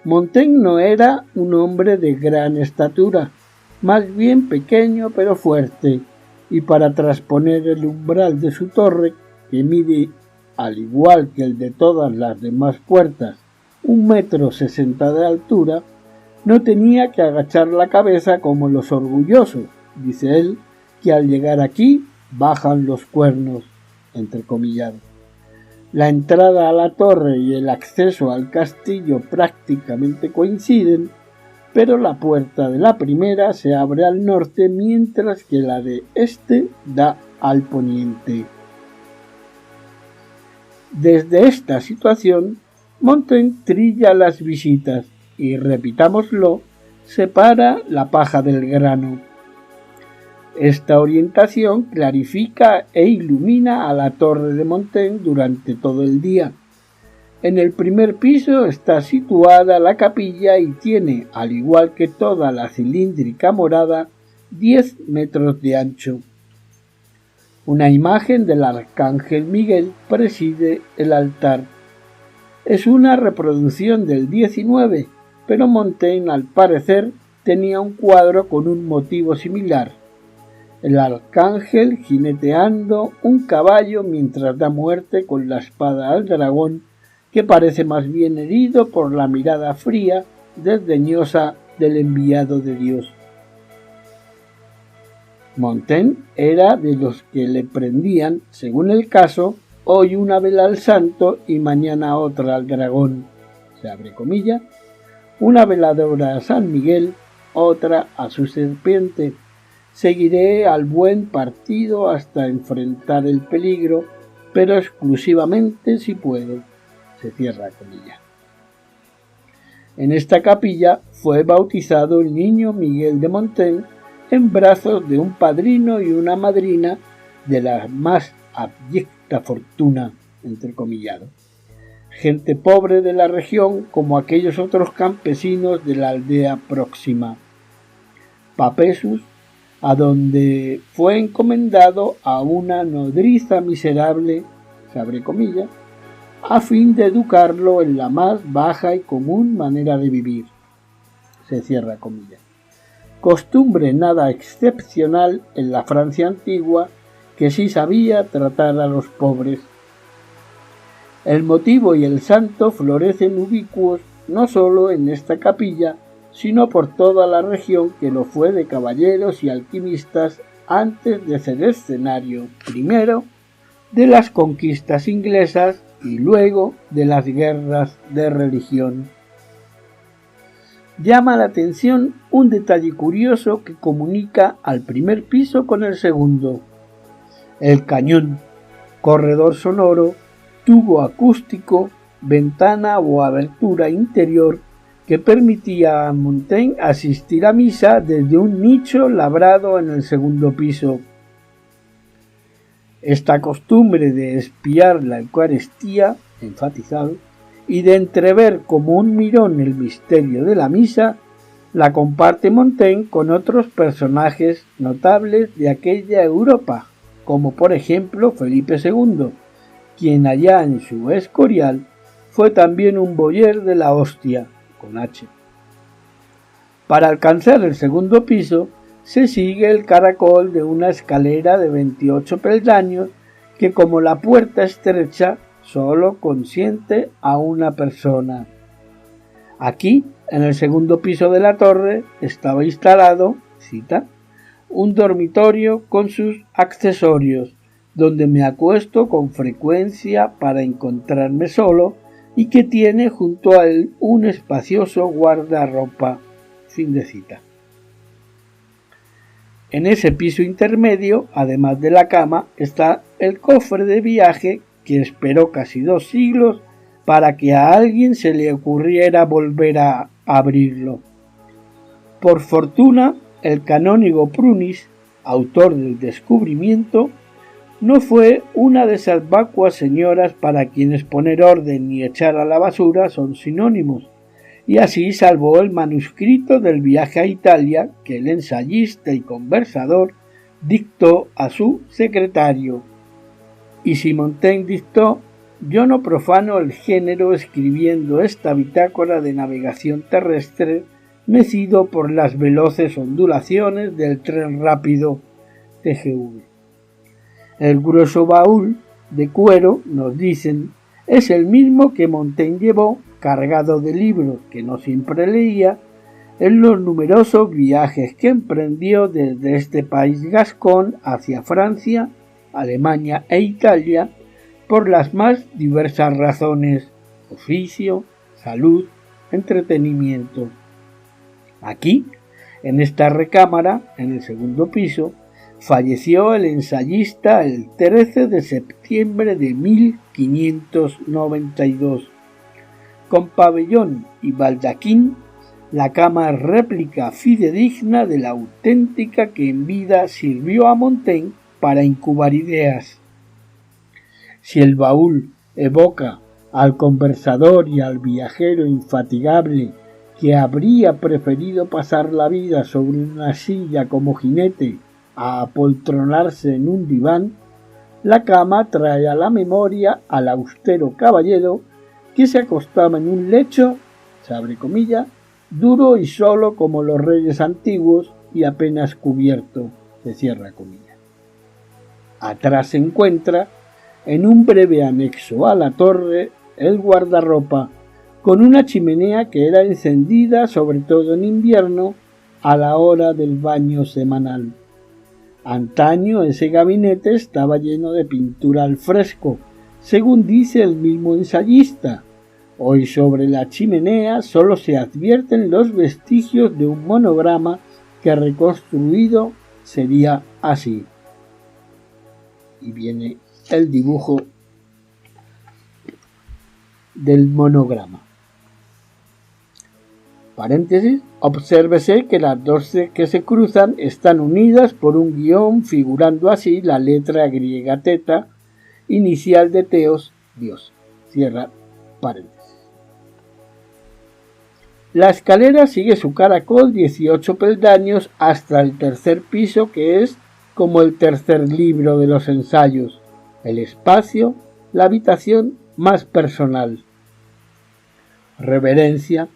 Montaigne no era un hombre de gran estatura, más bien pequeño pero fuerte, y para trasponer el umbral de su torre, que mide, al igual que el de todas las demás puertas, 1,60 m de altura, no tenía que agachar la cabeza como los orgullosos, dice él, que al llegar aquí bajan los cuernos, entrecomillados. La entrada a la torre y el acceso al castillo prácticamente coinciden, pero la puerta de la primera se abre al norte mientras que la de este da al poniente. Desde esta situación, Montaigne trilla las visitas y, repitámoslo, separa la paja del grano. Esta orientación clarifica e ilumina a la torre de Montaigne durante todo el día. En el primer piso está situada la capilla y tiene, al igual que toda la cilíndrica morada, 10 metros de ancho. Una imagen del arcángel Miguel preside el altar. Es una reproducción del 19, pero Montaigne, al parecer, tenía un cuadro con un motivo similar. El arcángel jineteando un caballo mientras da muerte con la espada al dragón, que parece más bien herido por la mirada fría, desdeñosa del enviado de Dios. Montaigne era de los que le prendían, según el caso, hoy una vela al santo y mañana otra al dragón, se abre comilla, una veladora a San Miguel, otra a su serpiente. Seguiré al buen partido hasta enfrentar el peligro, pero exclusivamente si puedo, se cierra comilla. En esta capilla fue bautizado el niño Miguel de Montaigne en brazos de un padrino y una madrina de la más abyecta fortuna, entrecomillado. Gente pobre de la región como aquellos otros campesinos de la aldea próxima. Papesus, a donde fue encomendado a una nodriza miserable, se abre comillas, a fin de educarlo en la más baja y común manera de vivir, se cierra comillas. costumbre nada excepcional en la Francia antigua, que sí sabía tratar a los pobres. El motivo y el santo florecen ubicuos no solo en esta capilla, sino por toda la región que lo fue de caballeros y alquimistas antes de ser escenario, primero, de las conquistas inglesas y luego de las guerras de religión. Llama la atención un detalle curioso que comunica al primer piso con el segundo. El cañón, corredor sonoro, tubo acústico, ventana o abertura interior que permitía a Montaigne asistir a misa desde un nicho labrado en el segundo piso. Esta costumbre de espiar la Eucaristía, enfatizado, y de entrever como un mirón el misterio de la misa, la comparte Montaigne con otros personajes notables de aquella Europa, como por ejemplo Felipe II, quien allá en su Escorial fue también un boyer de la hostia, con H. Para alcanzar el segundo piso se sigue el caracol de una escalera de 28 peldaños que, como la puerta estrecha, solo consiente a una persona. Aquí, en el segundo piso de la torre, estaba instalado, cita, un dormitorio con sus accesorios, donde me acuesto con frecuencia para encontrarme solo y que tiene junto a él un espacioso guardarropa. Fin de cita. En ese piso intermedio, además de la cama, está el cofre de viaje que esperó casi 2 siglos para que a alguien se le ocurriera volver a abrirlo. Por fortuna, el canónigo Prunis, autor del descubrimiento, no fue una de esas vacuas señoras para quienes poner orden y echar a la basura son sinónimos, y así salvó el manuscrito del viaje a Italia que el ensayista y conversador dictó a su secretario. Y si Montaigne dictó, yo no profano el género escribiendo esta bitácora de navegación terrestre mecido por las veloces ondulaciones del tren rápido TGV. El grueso baúl de cuero, nos dicen, es el mismo que Montaigne llevó, cargado de libros que no siempre leía, en los numerosos viajes que emprendió desde este país gascón hacia Francia, Alemania e Italia, por las más diversas razones: oficio, salud, entretenimiento. Aquí, en esta recámara, en el segundo piso, falleció el ensayista el 13 de septiembre de 1592. Con pabellón y baldaquín, la cama es réplica fidedigna de la auténtica que en vida sirvió a Montaigne para incubar ideas. Si el baúl evoca al conversador y al viajero infatigable que habría preferido pasar la vida sobre una silla como jinete a apoltronarse en un diván, la cama trae a la memoria al austero caballero que se acostaba en un lecho, se abre comilla, duro y solo como los reyes antiguos y apenas cubierto, se cierra comilla. Atrás se encuentra, en un breve anexo a la torre, el guardarropa, con una chimenea que era encendida sobre todo en invierno a la hora del baño semanal. Antaño ese gabinete estaba lleno de pintura al fresco, según dice el mismo ensayista. Hoy sobre la chimenea solo se advierten los vestigios de un monograma que reconstruido sería así. Y viene el dibujo del monograma. Paréntesis, obsérvese que las dos que se cruzan están unidas por un guión, figurando así la letra griega teta, inicial de teos, Dios. Cierra paréntesis. La escalera sigue su caracol 18 peldaños hasta el tercer piso, que es como el tercer libro de los ensayos, el espacio, la habitación más personal. Reverencia.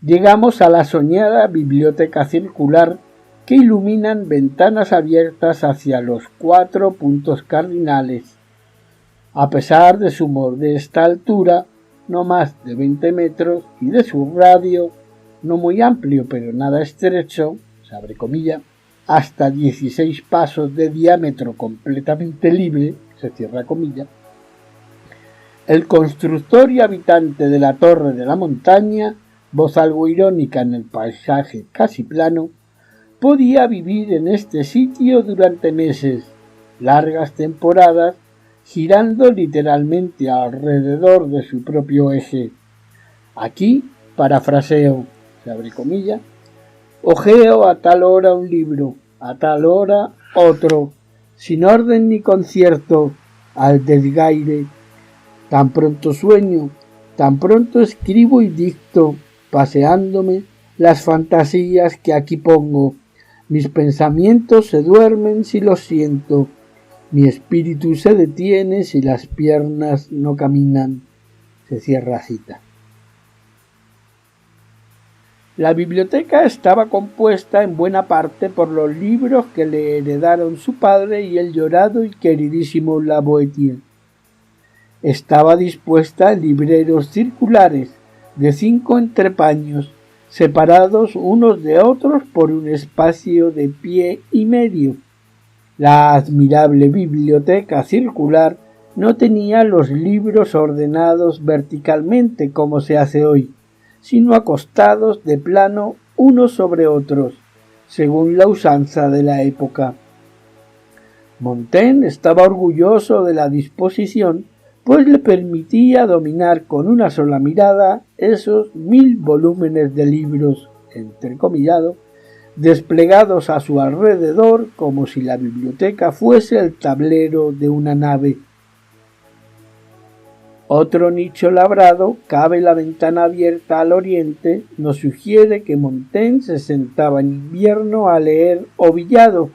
llegamos a la soñada biblioteca circular que iluminan ventanas abiertas hacia los 4 puntos cardinales. A pesar de su modesta altura, no más de 20 metros, y de su radio, no muy amplio pero nada estrecho, se abre comilla, hasta 16 pasos de diámetro completamente libre, se cierra comilla, el constructor y habitante de la torre de la montaña, voz algo irónica en el paisaje casi plano, podía vivir en este sitio durante meses, largas temporadas, girando literalmente alrededor de su propio eje. Aquí, parafraseo, se abre comilla, ojeo a tal hora un libro, a tal hora otro, sin orden ni concierto, al desgaire. Tan pronto sueño, tan pronto escribo y dicto, paseándome las fantasías que aquí pongo. Mis pensamientos se duermen si los siento. Mi espíritu se detiene si las piernas no caminan. Se cierra cita. La biblioteca estaba compuesta en buena parte por los libros que le heredaron su padre y el llorado y queridísimo Lavoisier. Estaba dispuesta en libreros circulares de 5 entrepaños, separados unos de otros por un espacio de pie y medio. La admirable biblioteca circular no tenía los libros ordenados verticalmente como se hace hoy, sino acostados de plano unos sobre otros, según la usanza de la época. Montaigne estaba orgulloso de la disposición, pues le permitía dominar con una sola mirada esos 1000 volúmenes de libros, entrecomillado, desplegados a su alrededor como si la biblioteca fuese el tablero de una nave. Otro nicho labrado, cabe la ventana abierta al oriente, nos sugiere que Montaigne se sentaba en invierno a leer Ovillado,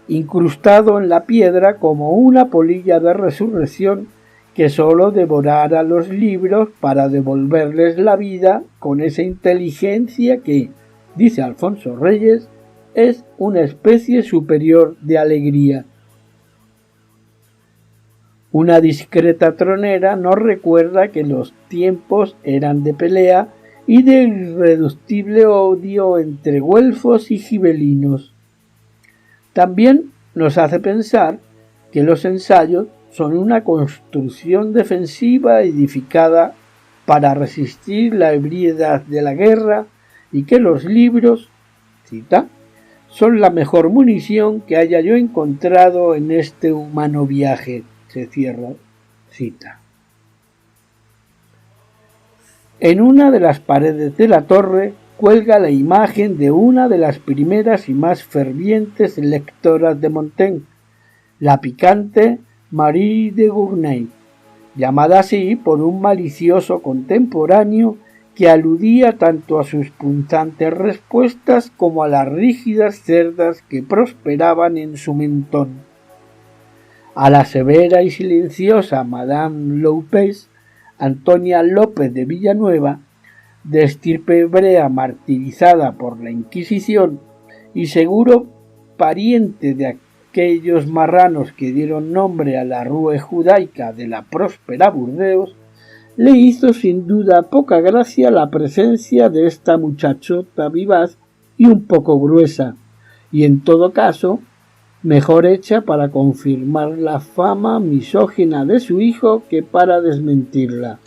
incrustado en la piedra como una polilla de resurrección que sólo devorara los libros para devolverles la vida con esa inteligencia que, dice Alfonso Reyes, es una especie superior de alegría. Una discreta tronera nos recuerda que los tiempos eran de pelea y de irreductible odio entre güelfos y gibelinos. También nos hace pensar que los ensayos son una construcción defensiva edificada para resistir la ebriedad de la guerra y que los libros, cita, son la mejor munición que haya yo encontrado en este humano viaje. Se cierra cita. En una de las paredes de la torre cuelga la imagen de una de las primeras y más fervientes lectoras de Montaigne, la picante Marie de Gournay, llamada así por un malicioso contemporáneo que aludía tanto a sus punzantes respuestas como a las rígidas cerdas que prosperaban en su mentón. A la severa y silenciosa Madame López, Antonia López de Villanueva, de estirpe hebrea martirizada por la Inquisición y seguro pariente de aquellos marranos que dieron nombre a la rue judaica de la próspera Burdeos, le hizo sin duda poca gracia la presencia de esta muchachota vivaz y un poco gruesa, y en todo caso mejor hecha para confirmar la fama misógina de su hijo que para desmentirla.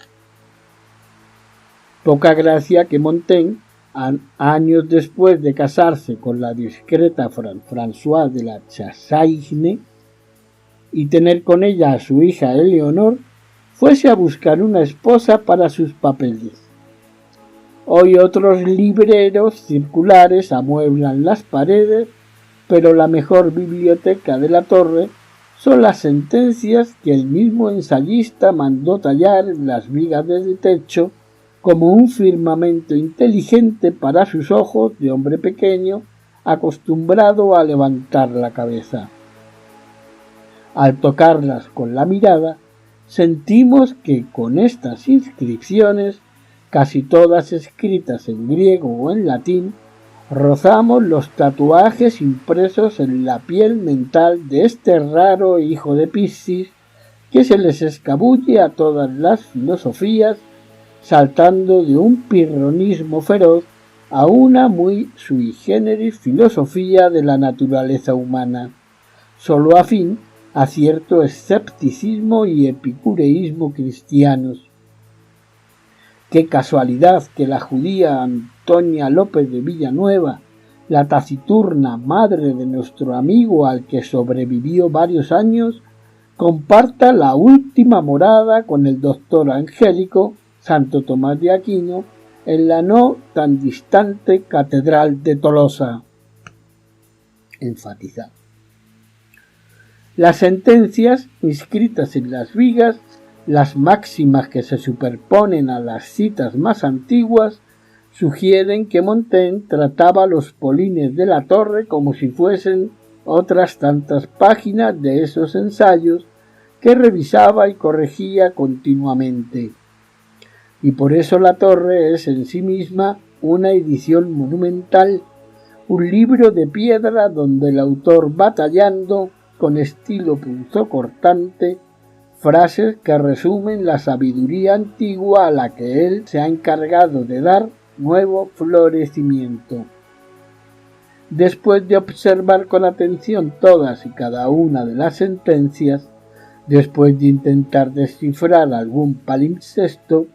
Poca gracia que Montaigne, años después de casarse con la discreta Françoise de la Chassagne y tener con ella a su hija Eleonor, fuese a buscar una esposa para sus papeles. Hoy otros libreros circulares amueblan las paredes, pero la mejor biblioteca de la torre son las sentencias que el mismo ensayista mandó tallar en las vigas del techo como un firmamento inteligente para sus ojos de hombre pequeño acostumbrado a levantar la cabeza. Al tocarlas con la mirada, sentimos que con estas inscripciones casi todas escritas en griego o en latín, rozamos los tatuajes impresos en la piel mental de este raro hijo de Piscis que se les escabulle a todas las filosofías, saltando de un pirronismo feroz a una muy sui generis filosofía de la naturaleza humana, solo afín a cierto escepticismo y epicureísmo cristianos. Qué casualidad que la judía Antonia López de Villanueva, la taciturna madre de nuestro amigo al que sobrevivió varios años, comparta la última morada con el doctor angélico Santo Tomás de Aquino en la no tan distante Catedral de Tolosa. Enfatizar. Las sentencias inscritas en las vigas, las máximas que se superponen a las citas más antiguas, sugieren que Montaigne trataba los polines de la torre como si fuesen otras tantas páginas de esos ensayos que revisaba y corregía continuamente. Y por eso la torre es en sí misma una edición monumental, un libro de piedra donde el autor va tallando con estilo punzocortante frases que resumen la sabiduría antigua a la que él se ha encargado de dar nuevo florecimiento. Después de observar con atención todas y cada una de las sentencias, después de intentar descifrar algún palimpsesto,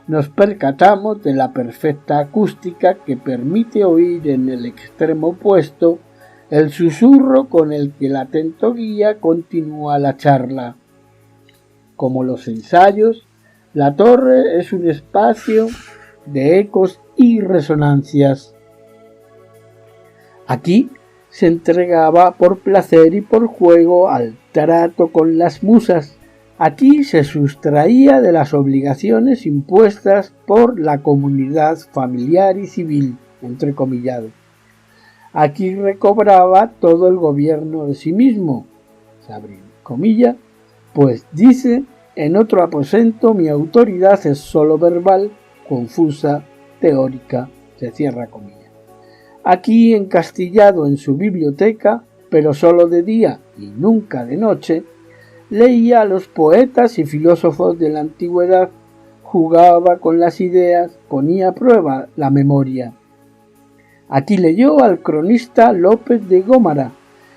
nos percatamos de la perfecta acústica que permite oír en el extremo opuesto el susurro con el que el atento guía continúa la charla. Como los ensayos, la torre es un espacio de ecos y resonancias. Aquí se entregaba por placer y por juego al trato con las musas. Aquí se sustraía de las obligaciones impuestas por la comunidad familiar y civil, entrecomillado. Aquí recobraba todo el gobierno de sí mismo, se abre comilla, pues dice, en otro aposento mi autoridad es sólo verbal, confusa, teórica, se cierra comilla. Aquí, encastillado en su biblioteca, pero sólo de día y nunca de noche, leía a los poetas y filósofos de la antigüedad, jugaba con las ideas, ponía a prueba la memoria. Aquí leyó al cronista López de Gómara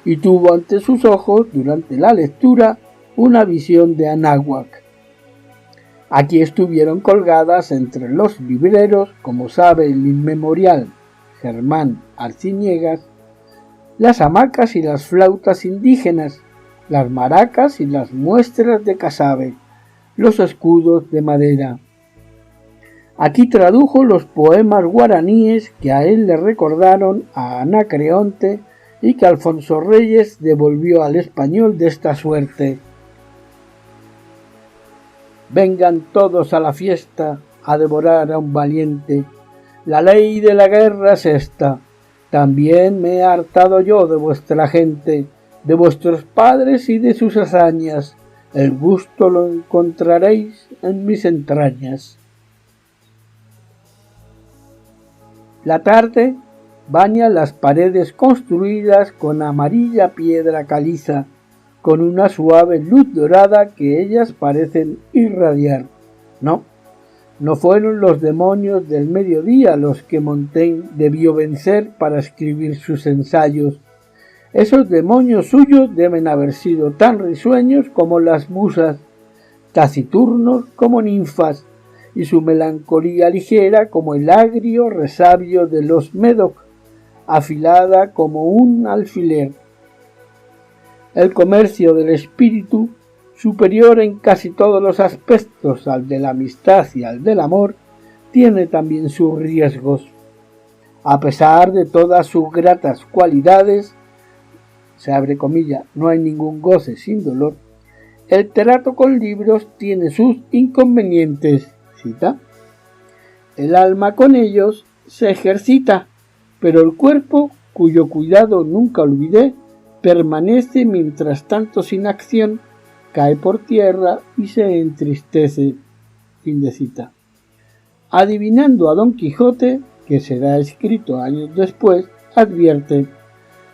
y tuvo ante sus ojos, durante la lectura, una visión de Anáhuac. Aquí estuvieron colgadas entre los libreros, como sabe el inmemorial Germán Arciniegas, las hamacas y las flautas indígenas, las maracas y las muestras de casabe, los escudos de madera. Aquí tradujo los poemas guaraníes que a él le recordaron a Anacreonte y que Alfonso Reyes devolvió al español de esta suerte. Vengan todos a la fiesta a devorar a un valiente, la ley de la guerra es esta, también me he hartado yo de vuestra gente, de vuestros padres y de sus hazañas, el gusto lo encontraréis en mis entrañas. La tarde baña las paredes construidas con amarilla piedra caliza, con una suave luz dorada que ellas parecen irradiar. No fueron los demonios del mediodía los que Montaigne debió vencer para escribir sus ensayos. Esos demonios suyos deben haber sido tan risueños como las musas, taciturnos como ninfas, y su melancolía ligera como el agrio resabio de los Médoc, afilada como un alfiler. El comercio del espíritu, superior en casi todos los aspectos al de la amistad y al del amor, tiene también sus riesgos. A pesar de todas sus gratas cualidades, se abre comilla, no hay ningún goce sin dolor, el trato con libros tiene sus inconvenientes. Cita. El alma con ellos se ejercita, pero el cuerpo, cuyo cuidado nunca olvidé, permanece mientras tanto sin acción, cae por tierra y se entristece. Fin de cita. adivinando a Don Quijote, que será escrito años después, advierte: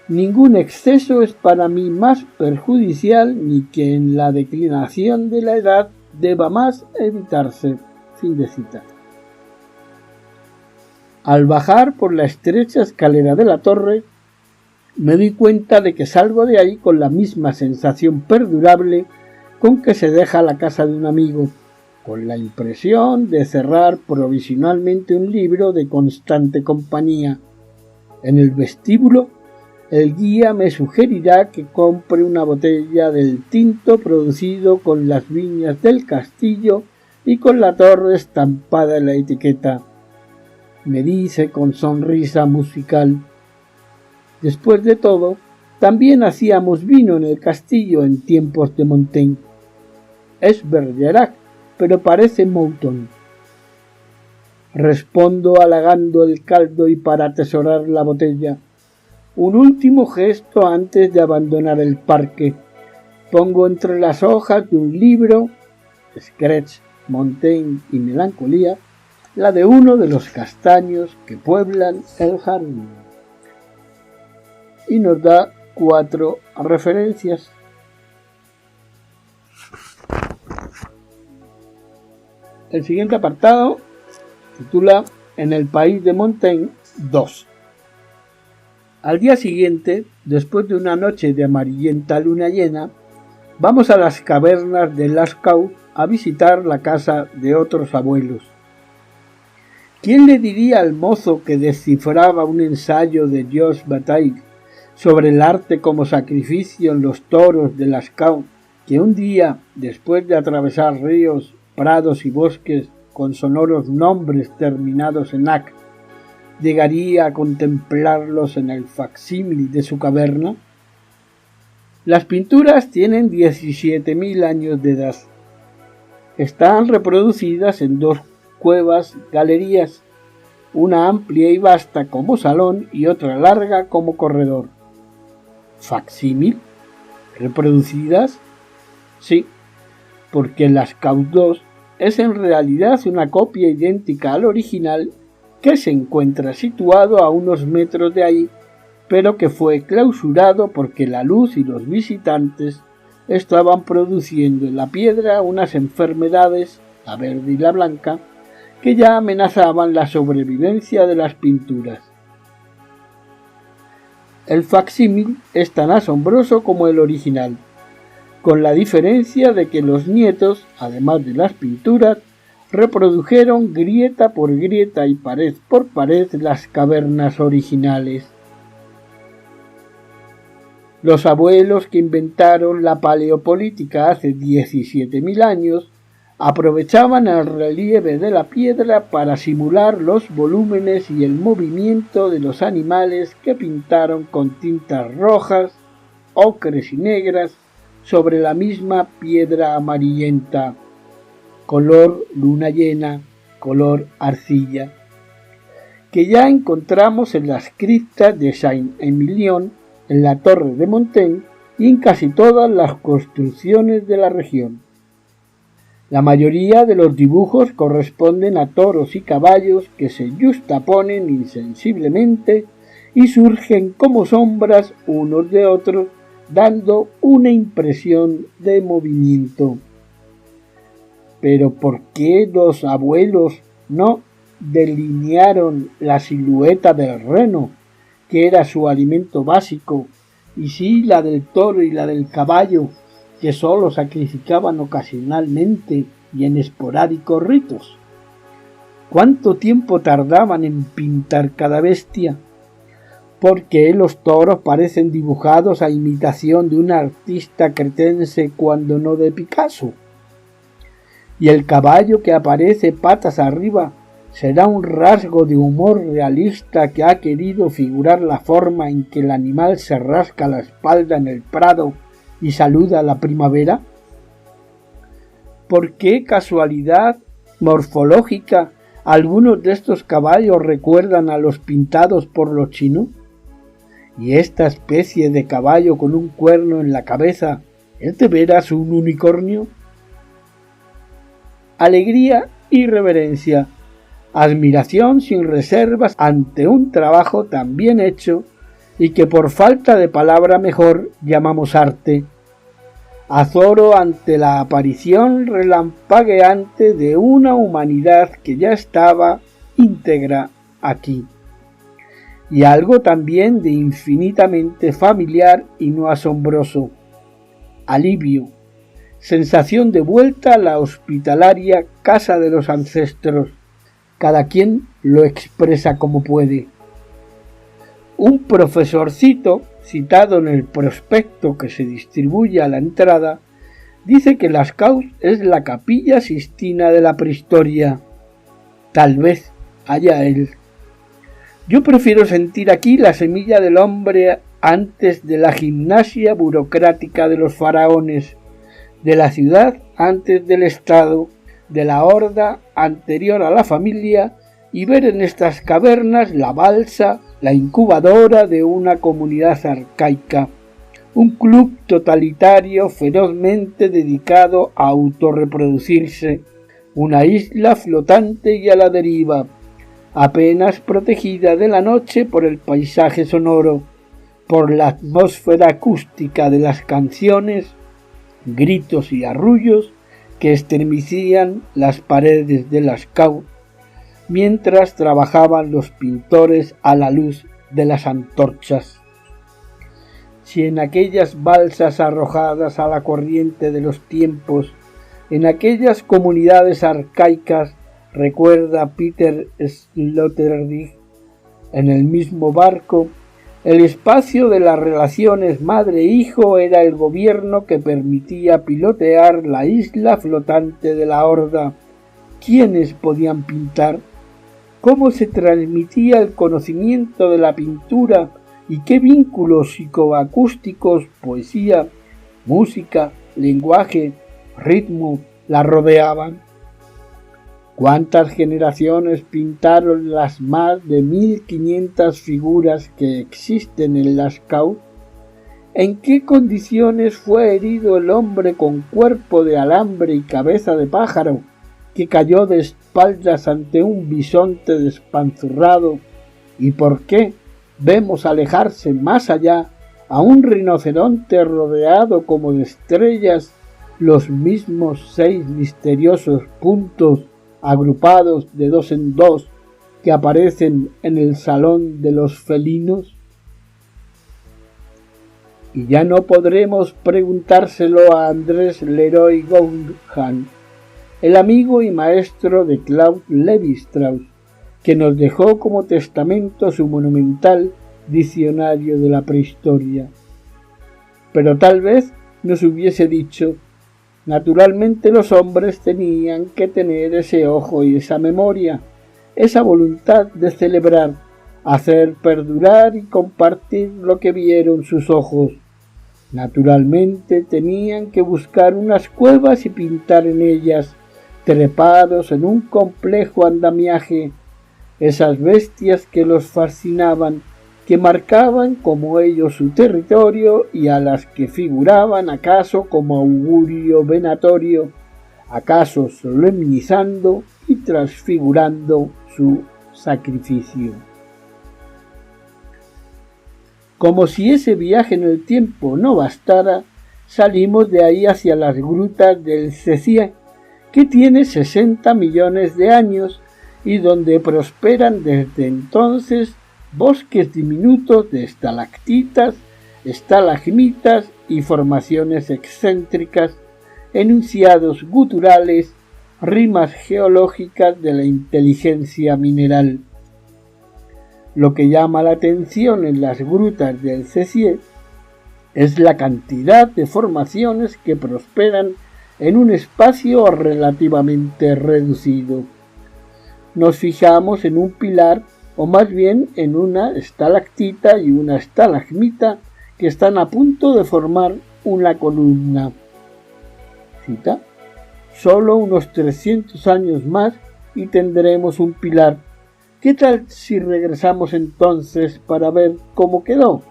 ningún exceso es para mí más perjudicial ni que en la declinación de la edad deba más evitarse. Fin de cita. Al bajar por la estrecha escalera de la torre, me di cuenta de que salgo de ahí con la misma sensación perdurable con que se deja la casa de un amigo, con la impresión de cerrar provisionalmente un libro de constante compañía. En el vestíbulo, el guía me sugerirá que compre una botella del tinto producido con las viñas del castillo y con la torre estampada en la etiqueta. Me dice con sonrisa musical: después de todo, también hacíamos vino en el castillo en tiempos de Montaigne. Es Bergerac, pero parece Mouton. Respondo halagando el caldo y para atesorar la botella. Un último gesto antes de abandonar el parque. Pongo entre las hojas de un libro, Scratch, Montaigne y Melancolía, la de uno de los castaños que pueblan el jardín. Y nos da 4 referencias. El siguiente apartado titula En el país de Montaigne 2. Al día siguiente, después de una noche de amarillenta luna llena, vamos a las cavernas de Lascaux a visitar la casa de otros abuelos. ¿Quién le diría al mozo que descifraba un ensayo de Georges Bataille sobre el arte como sacrificio en los toros de Lascaux, que un día, después de atravesar ríos, prados y bosques con sonoros nombres terminados en ac, llegaría a contemplarlos en el facsímil de su caverna? Las pinturas tienen 17.000 años de edad. Están reproducidas en 2 cuevas-galerías, una amplia y vasta como salón y otra larga como corredor. ¿Facsímil? ¿Reproducidas? Sí, porque Lascaux II es en realidad una copia idéntica al original que se encuentra situado a unos metros de ahí, pero que fue clausurado porque la luz y los visitantes estaban produciendo en la piedra unas enfermedades, la verde y la blanca, que ya amenazaban la sobrevivencia de las pinturas. El facsímil es tan asombroso como el original, con la diferencia de que los nietos, además de las pinturas, reprodujeron grieta por grieta y pared por pared las cavernas originales. Los abuelos que inventaron la paleopolítica hace 17.000 años aprovechaban el relieve de la piedra para simular los volúmenes y el movimiento de los animales que pintaron con tintas rojas, ocres y negras sobre la misma piedra amarillenta, color luna llena, color arcilla, que ya encontramos en las criptas de Saint-Emilion, en la torre de Montaigne y en casi todas las construcciones de la región. La mayoría de los dibujos corresponden a toros y caballos que se yuxtaponen insensiblemente y surgen como sombras unos de otros, dando una impresión de movimiento. Pero ¿por qué los abuelos no delinearon la silueta del reno, que era su alimento básico, y sí la del toro y la del caballo, que sólo sacrificaban ocasionalmente y en esporádicos ritos? ¿Cuánto tiempo tardaban en pintar cada bestia? ¿Por qué los toros parecen dibujados a imitación de un artista cretense cuando no de Picasso? ¿Y el caballo que aparece patas arriba será un rasgo de humor realista que ha querido figurar la forma en que el animal se rasca la espalda en el prado y saluda a la primavera? ¿Por qué casualidad morfológica algunos de estos caballos recuerdan a los pintados por los chinos? ¿Y esta especie de caballo con un cuerno en la cabeza es de veras un unicornio? Alegría y reverencia, admiración sin reservas ante un trabajo tan bien hecho y que por falta de palabra mejor llamamos arte, azoro ante la aparición relampagueante de una humanidad que ya estaba íntegra aquí, y algo también de infinitamente familiar y no asombroso, alivio, sensación de vuelta a la hospitalaria casa de los ancestros. Cada quien lo expresa como puede. Un profesorcito, citado en el prospecto que se distribuye a la entrada, dice que Las Caus es la Capilla Sixtina de la prehistoria. Tal vez haya él. Yo prefiero sentir aquí la semilla del hombre antes de la gimnasia burocrática de los faraones, de la ciudad antes del Estado, de la horda anterior a la familia, y ver en estas cavernas la balsa, la incubadora de una comunidad arcaica, un club totalitario ferozmente dedicado a autorreproducirse, una isla flotante y a la deriva, apenas protegida de la noche por el paisaje sonoro, por la atmósfera acústica de las canciones, gritos y arrullos que estremecían las paredes de Las Caus, mientras trabajaban los pintores a la luz de las antorchas. Si en aquellas balsas arrojadas a la corriente de los tiempos, en aquellas comunidades arcaicas, recuerda Peter Sloterdijk, en el mismo barco, el espacio de las relaciones madre-hijo era el gobierno que permitía pilotear la isla flotante de la horda. ¿Quiénes podían pintar? ¿Cómo se transmitía el conocimiento de la pintura y qué vínculos psicoacústicos, poesía, música, lenguaje, ritmo la rodeaban? ¿Cuántas generaciones pintaron las más de 1500 figuras que existen en Las Caus? ¿En qué condiciones fue herido el hombre con cuerpo de alambre y cabeza de pájaro, que cayó de espaldas ante un bisonte despanzurrado? ¿Y por qué vemos alejarse más allá a un rinoceronte rodeado como de estrellas los mismos 6 misteriosos puntos agrupados de 2 en 2 que aparecen en el salón de los felinos? Y ya no podremos preguntárselo a Andrés Leroi-Gourhan, el amigo y maestro de Claude Lévi-Strauss, que nos dejó como testamento su monumental Diccionario de la Prehistoria. Pero tal vez nos hubiese dicho: naturalmente los hombres tenían que tener ese ojo y esa memoria, esa voluntad de celebrar, hacer perdurar y compartir lo que vieron sus ojos. Naturalmente tenían que buscar unas cuevas y pintar en ellas, trepados en un complejo andamiaje, esas bestias que los fascinaban, que marcaban como ellos su territorio y a las que figuraban acaso como augurio venatorio, acaso solemnizando y transfigurando su sacrificio. Como si ese viaje en el tiempo no bastara, salimos de ahí hacia las grutas del Césié, que tiene 60 millones de años y donde prosperan desde entonces bosques diminutos de estalactitas, estalagmitas y formaciones excéntricas, enunciados guturales, rimas geológicas de la inteligencia mineral. Lo que llama la atención en las grutas del Césié es la cantidad de formaciones que prosperan en un espacio relativamente reducido. Nos fijamos en un pilar, o más bien en una estalactita y una estalagmita que están a punto de formar una columna. Cita: solo unos 300 años más y tendremos un pilar. ¿Qué tal si regresamos entonces para ver cómo quedó?,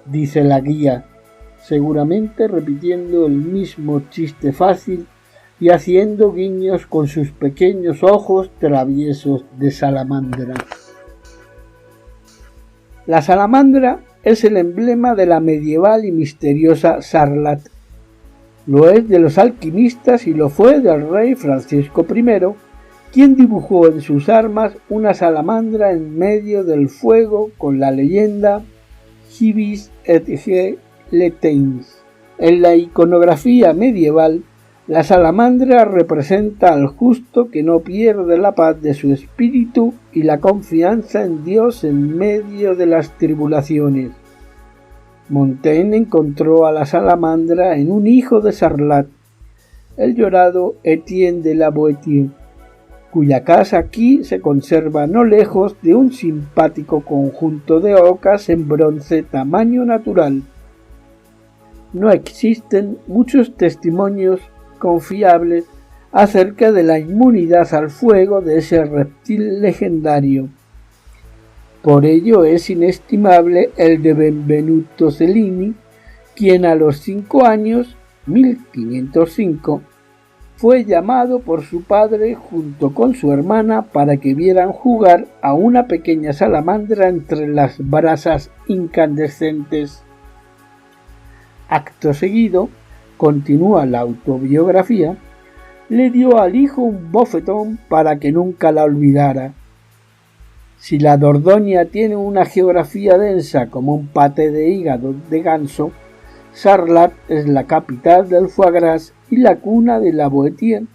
dice la guía, seguramente repitiendo el mismo chiste fácil y haciendo guiños con sus pequeños ojos traviesos de salamandra. La salamandra es el emblema de la medieval y misteriosa Sarlat. Lo es de los alquimistas y lo fue del rey Francisco I, quien dibujó en sus armas una salamandra en medio del fuego con la leyenda Civis et Ge Leteins. En la iconografía medieval, la salamandra representa al justo que no pierde la paz de su espíritu y la confianza en Dios en medio de las tribulaciones. Montaigne encontró a la salamandra en un hijo de Sarlat, el llorado Etienne de la Boétie, cuya casa aquí se conserva no lejos de un simpático conjunto de ocas en bronce tamaño natural. No existen muchos testimonios confiables acerca de la inmunidad al fuego de ese reptil legendario. Por ello es inestimable el de Benvenuto Cellini, quien a los 5 años, 1505, fue llamado por su padre junto con su hermana para que vieran jugar a una pequeña salamandra entre las brasas incandescentes. Acto seguido, continúa la autobiografía, le dio al hijo un bofetón para que nunca la olvidara. Si la Dordoña tiene una geografía densa como un paté de hígado de ganso, Sarlat es la capital del foie gras y la cuna de la Boétie,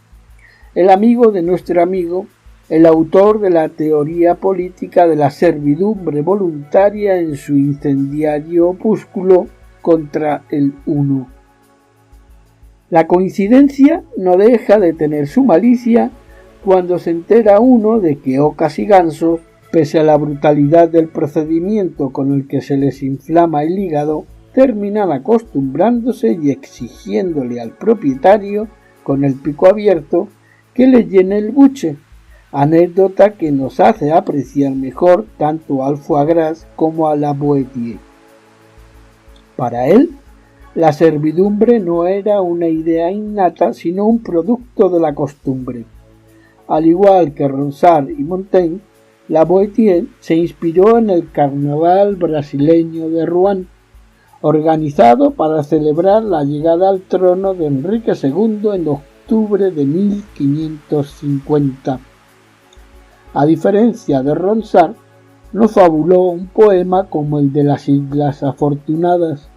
el amigo de nuestro amigo, el autor de la teoría política de la servidumbre voluntaria en su incendiario opúsculo contra el Uno. La coincidencia no deja de tener su malicia cuando se entera uno de que ocas y gansos, pese a la brutalidad del procedimiento con el que se les inflama el hígado, terminan acostumbrándose y exigiéndole al propietario, con el pico abierto, que le llene el buche, anécdota que nos hace apreciar mejor tanto al foie gras como a la Boétie. Para él, la servidumbre no era una idea innata, sino un producto de la costumbre. Al igual que Ronsard y Montaigne, la Boétie se inspiró en el carnaval brasileño de Rouen, organizado para celebrar la llegada al trono de Enrique II en octubre de 1550. A diferencia de Ronsard, no fabuló un poema como el de las Islas Afortunadas.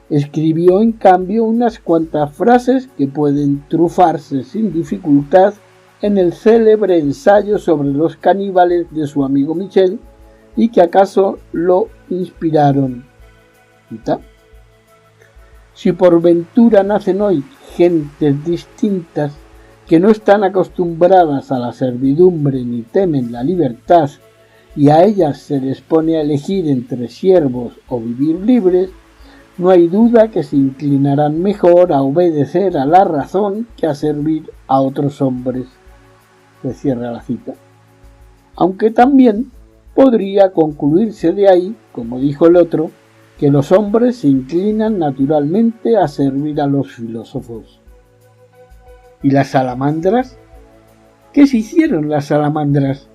Escribió en cambio unas cuantas frases que pueden trufarse sin dificultad en el célebre ensayo sobre los caníbales de su amigo Michel y que acaso lo inspiraron. Cita: si por ventura nacen hoy gentes distintas que no están acostumbradas a la servidumbre ni temen la libertad, y a ellas se les pone a elegir entre siervos o vivir libres, no hay duda que se inclinarán mejor a obedecer a la razón que a servir a otros hombres. Se cierra la cita. Aunque también podría concluirse de ahí, como dijo el otro, que los hombres se inclinan naturalmente a servir a los filósofos. ¿Y las salamandras? ¿Qué se hicieron las salamandras?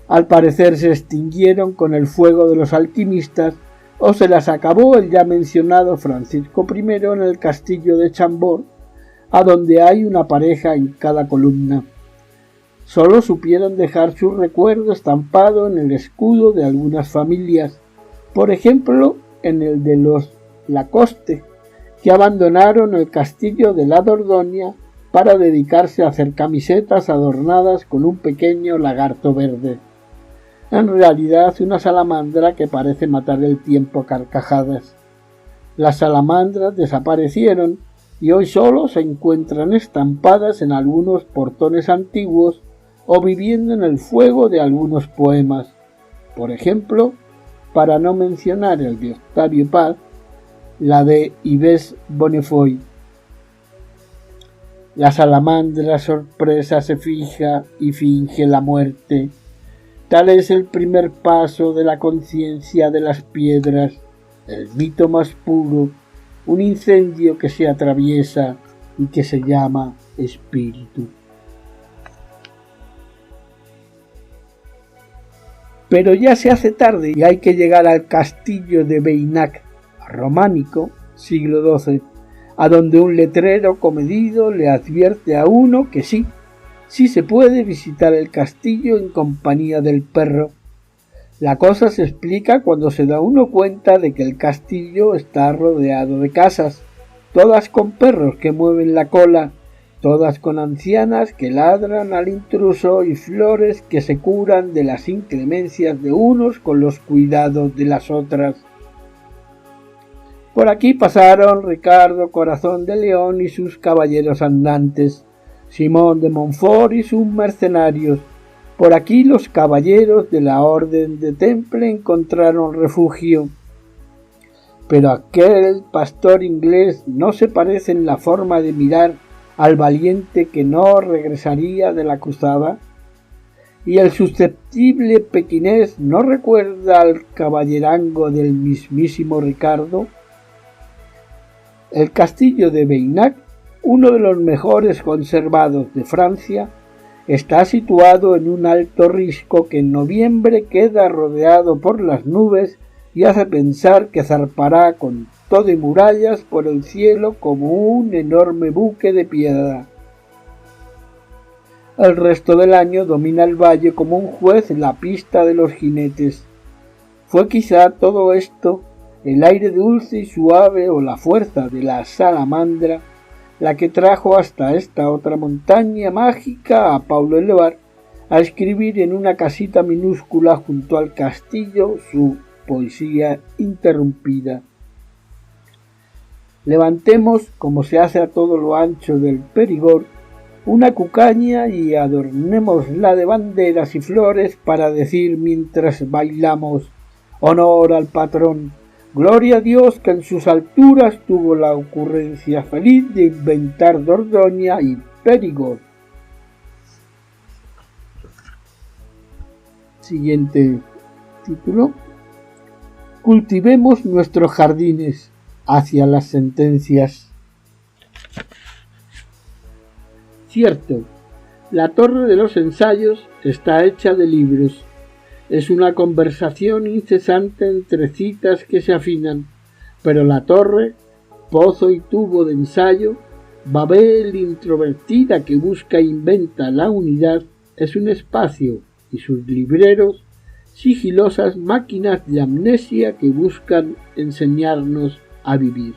Al parecer se extinguieron con el fuego de los alquimistas o se las acabó el ya mencionado Francisco I en el castillo de Chambord, a donde hay una pareja en cada columna. Solo supieron dejar su recuerdo estampado en el escudo de algunas familias, por ejemplo en el de los Lacoste, que abandonaron el castillo de la Dordoña para dedicarse a hacer camisetas adornadas con un pequeño lagarto verde. En realidad una salamandra que parece matar el tiempo a carcajadas. Las salamandras desaparecieron y hoy solo se encuentran estampadas en algunos portones antiguos o viviendo en el fuego de algunos poemas. Por ejemplo, para no mencionar el de Octavio Paz, la de Yves Bonnefoy. La salamandra sorpresa se fija y finge la muerte. Tal es el primer paso de la conciencia de las piedras, el mito más puro, un incendio que se atraviesa, y que se llama espíritu. Pero ya se hace tarde y hay que llegar al castillo de Beynac, románico, siglo XII, a donde un letrero comedido le advierte a uno que sí se puede visitar el castillo en compañía del perro. La cosa se explica cuando se da uno cuenta de que el castillo está rodeado de casas, todas con perros que mueven la cola, todas con ancianas que ladran al intruso y flores que se curan de las inclemencias de unos con los cuidados de las otras. Por aquí pasaron Ricardo Corazón de León y sus caballeros andantes, Simón de Montfort y sus mercenarios. Por aquí los caballeros de la Orden de Temple encontraron refugio. Pero aquel pastor inglés no se parece en la forma de mirar al valiente que no regresaría de la cruzada, y el susceptible pequinés no recuerda al caballerango del mismísimo Ricardo. El castillo de Beynac, uno de los mejores conservados de Francia, está situado en un alto risco que en noviembre queda rodeado por las nubes y hace pensar que zarpará con todo y murallas por el cielo como un enorme buque de piedra. El resto del año domina el valle como un juez la pista de los jinetes. Fue quizá todo esto, el aire dulce y suave o la fuerza de la salamandra, la que trajo hasta esta otra montaña mágica a Paulo Éluard a escribir en una casita minúscula junto al castillo su poesía interrumpida. Levantemos, como se hace a todo lo ancho del Perigord, una cucaña y adornémosla de banderas y flores para decir mientras bailamos: honor al patrón, gloria a Dios que en sus alturas tuvo la ocurrencia feliz de inventar Dordoña y Perigord. Siguiente título: cultivemos nuestros jardines hacia las sentencias. Cierto, la torre de los ensayos está hecha de libros. Es una conversación incesante entre citas que se afinan, pero la torre, pozo y tubo de ensayo, Babel introvertida que busca e inventa la unidad, es un espacio, y sus libreros, sigilosas máquinas de amnesia que buscan enseñarnos a vivir.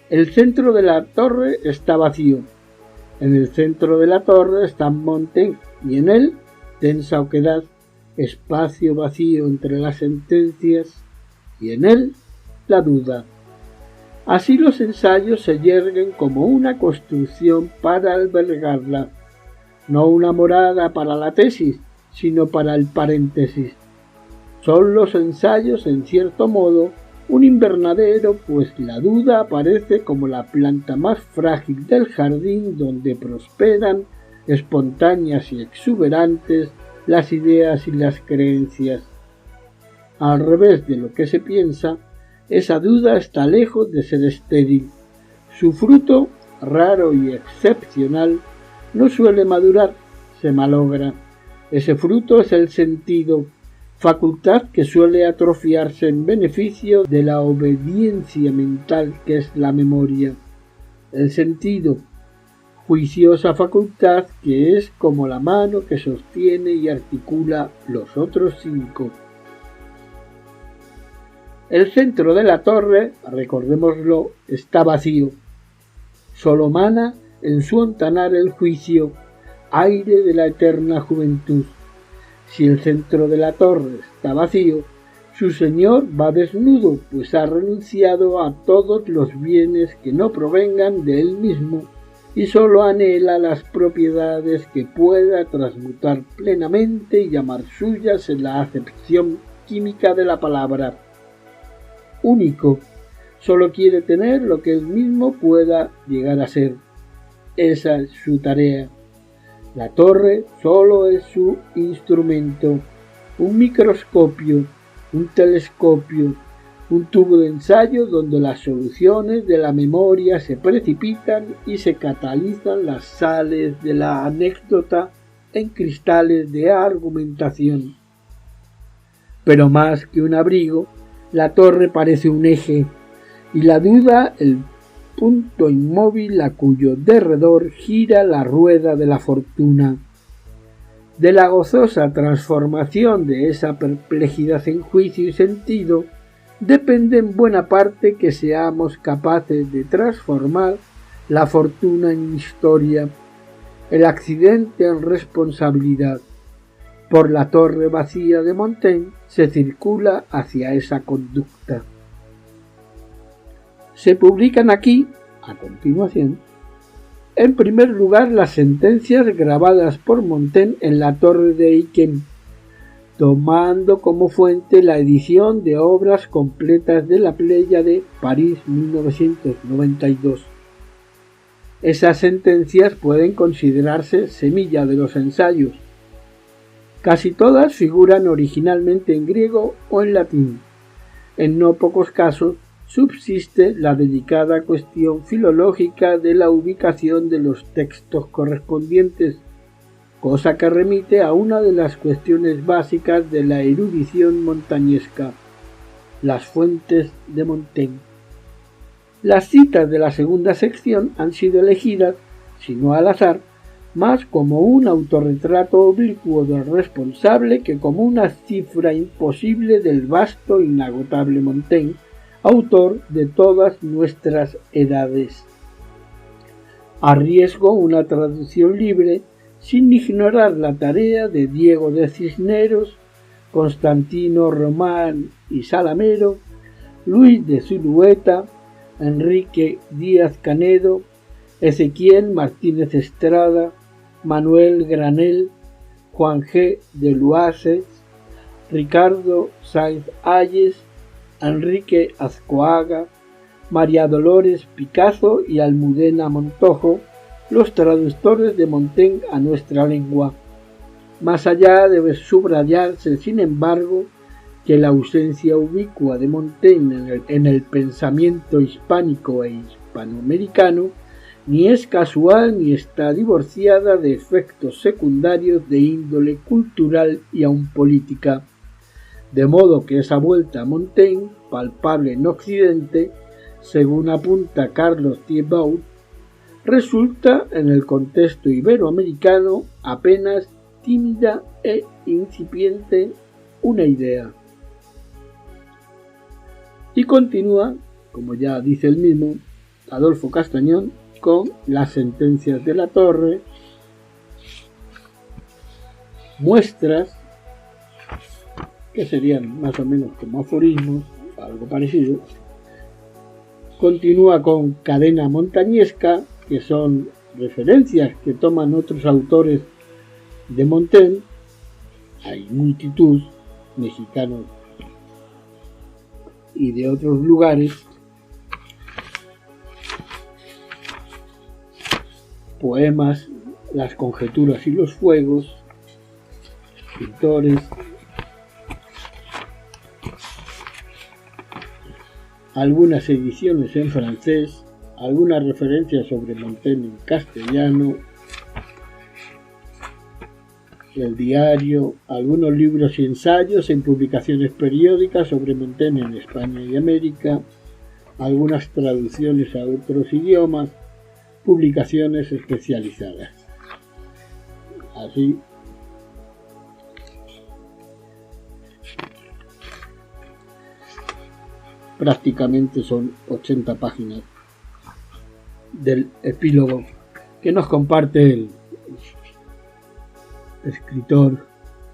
El centro de la torre está vacío. En el centro de la torre está Montaigne, y en él, densa oquedad, espacio vacío entre las sentencias, y en él, la duda. Así los ensayos se yerguen como una construcción para albergarla, no una morada para la tesis, sino para el paréntesis. Son los ensayos, en cierto modo, un invernadero, pues la duda aparece como la planta más frágil del jardín donde prosperan, espontáneas y exuberantes, las ideas y las creencias. Al revés de lo que se piensa, esa duda está lejos de ser estéril. Su fruto, raro y excepcional, no suele madurar, se malogra. Ese fruto es el sentido, facultad que suele atrofiarse en beneficio de la obediencia mental que es la memoria. El sentido, juiciosa facultad que es como la mano que sostiene y articula los otros 5. El centro de la torre, recordémoslo, está vacío. Solo mana en su ontanar el juicio, aire de la eterna juventud. Si el centro de la torre está vacío, su señor va desnudo, pues ha renunciado a todos los bienes que no provengan de él mismo y sólo anhela las propiedades que pueda transmutar plenamente y llamar suyas en la acepción química de la palabra. Único, sólo quiere tener lo que él mismo pueda llegar a ser. Esa es su tarea. La torre solo es su instrumento, un microscopio, un telescopio, un tubo de ensayo donde las soluciones de la memoria se precipitan y se catalizan las sales de la anécdota en cristales de argumentación. Pero más que un abrigo, la torre parece un eje, y la duda el punto inmóvil a cuyo derredor gira la rueda de la fortuna. De la gozosa transformación de esa perplejidad en juicio y sentido depende en buena parte que seamos capaces de transformar la fortuna en historia, el accidente en responsabilidad. Por la torre vacía de Montaigne se circula hacia esa conducta. Se publican aquí, a continuación, en primer lugar las sentencias grabadas por Montaigne en la torre de Eiken, tomando como fuente la edición de obras completas de la Pléyade, París 1992. Esas sentencias pueden considerarse semilla de los ensayos. Casi todas figuran originalmente en griego o en latín. En no pocos casos subsiste la delicada cuestión filológica de la ubicación de los textos correspondientes, cosa que remite a una de las cuestiones básicas de la erudición montañesca, las fuentes de Montaigne. Las citas de la segunda sección han sido elegidas, si no al azar, más como un autorretrato oblicuo del responsable que como una cifra imposible del vasto e inagotable Montaigne, autor de todas nuestras edades. Arriesgo una traducción libre sin ignorar la tarea de Diego de Cisneros, Constantino Román y Salamero, Luis de Zulueta, Enrique Díaz Canedo, Ezequiel Martínez Estrada, Manuel Granel, Juan G. de Luaces, Ricardo Sáenz Ayes, Enrique Azcoaga, María Dolores Picazo y Almudena Montojo, los traductores de Montaigne a nuestra lengua. Más allá debe subrayarse, sin embargo, que la ausencia ubicua de Montaigne en el pensamiento hispánico e hispanoamericano ni es casual ni está divorciada de efectos secundarios de índole cultural y aun política, de modo que esa vuelta a Montaigne, palpable en Occidente, según apunta Carlos Thiebaud, resulta en el contexto iberoamericano apenas tímida e incipiente una idea. Y continúa, como ya dice el mismo Adolfo Castañón, con las sentencias de la torre, muestras, que serían más o menos como aforismos, algo parecido. Continúa con cadena montañesca, que son referencias que toman otros autores de Montaigne. Hay multitud, mexicanos y de otros lugares. Poemas, las conjeturas y los fuegos, pintores, algunas ediciones en francés, algunas referencias sobre Montaigne en castellano, el diario, algunos libros y ensayos en publicaciones periódicas sobre Montaigne en España y América, algunas traducciones a otros idiomas, publicaciones especializadas. Así, prácticamente son 80 páginas del epílogo que nos comparte el escritor,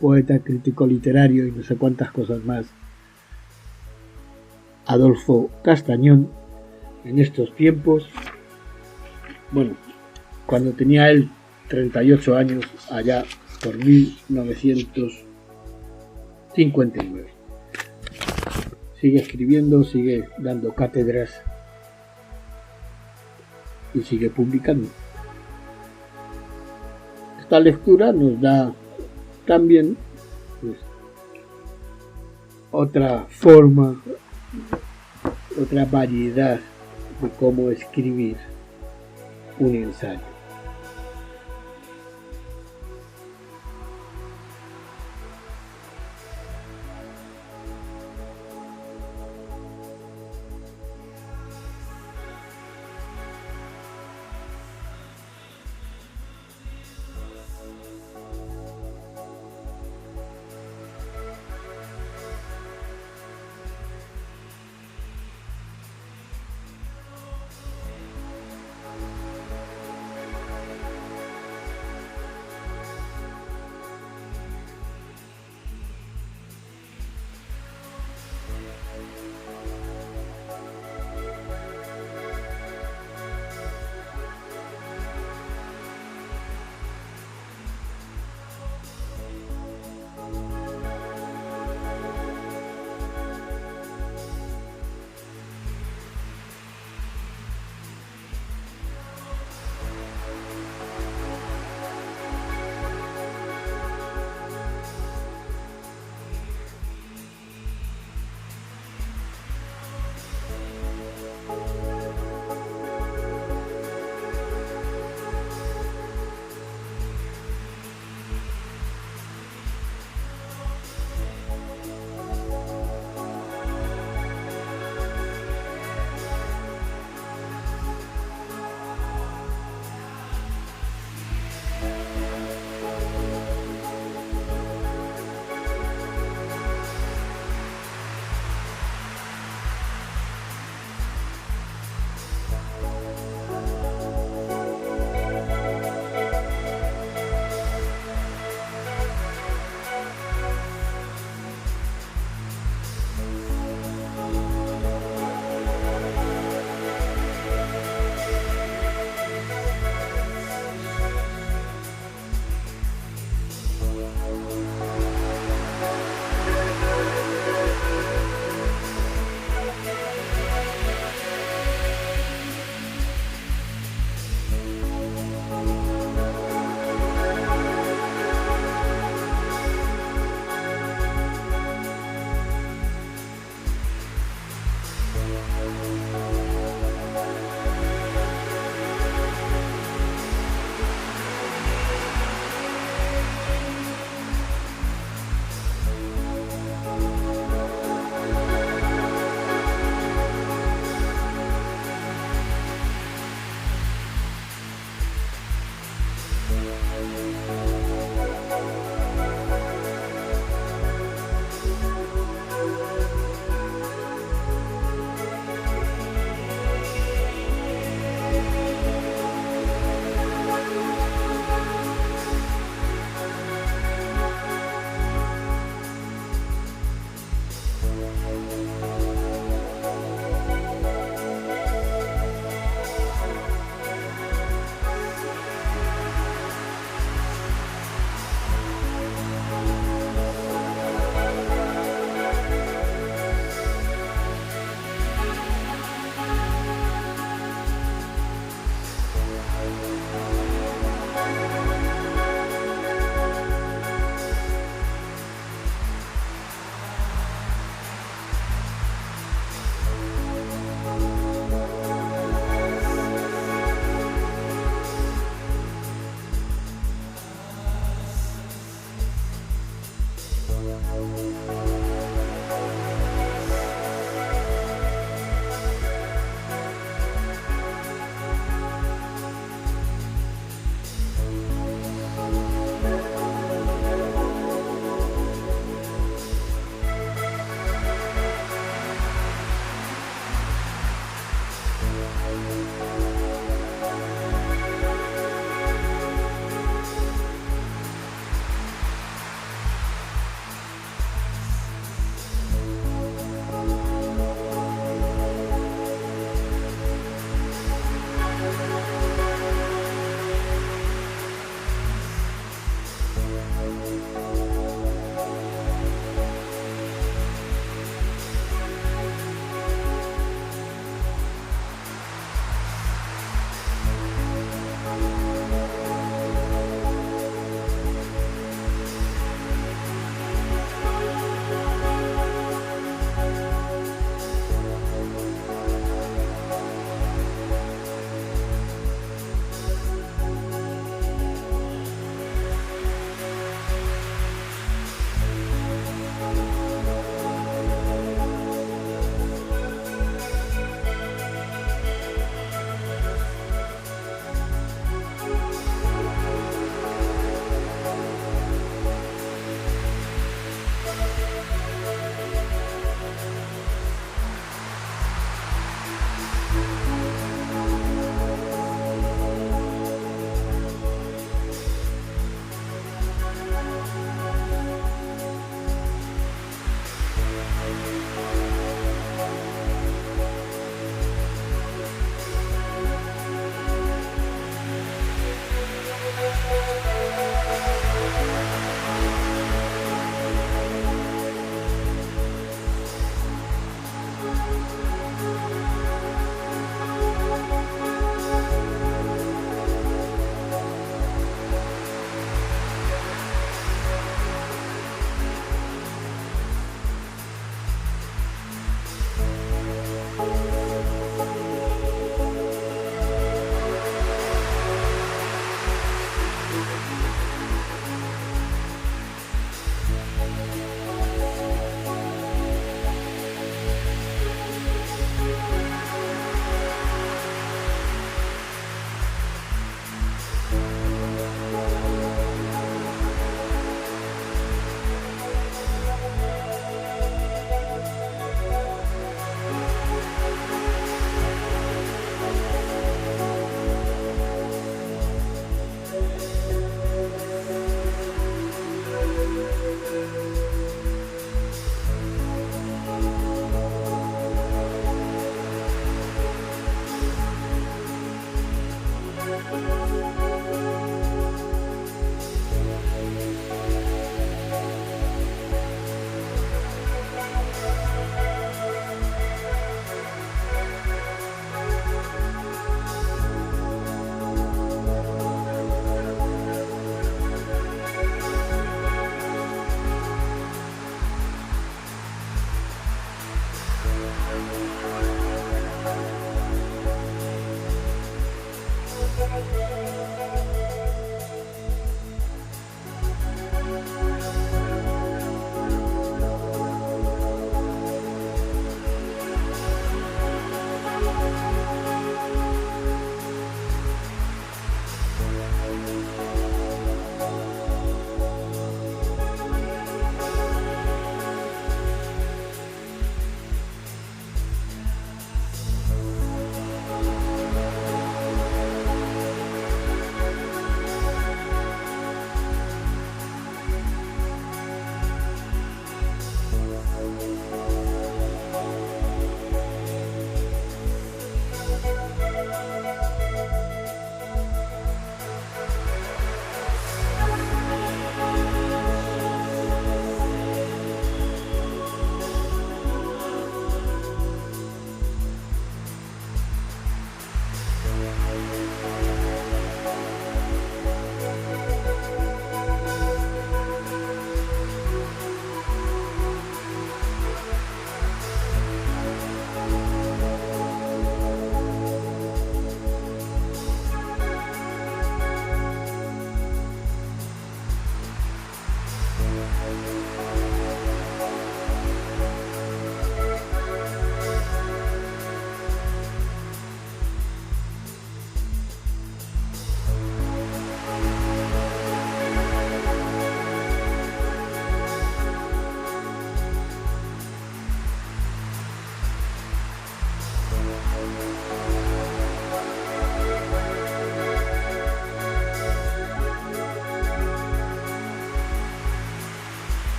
poeta, crítico literario y no sé cuántas cosas más, Adolfo Castañón, en estos tiempos. Bueno, cuando tenía él 38 años, allá por 1959. Sigue escribiendo, sigue dando cátedras y sigue publicando. Esta lectura nos da también, pues, otra forma otra variedad de cómo escribir un ensayo.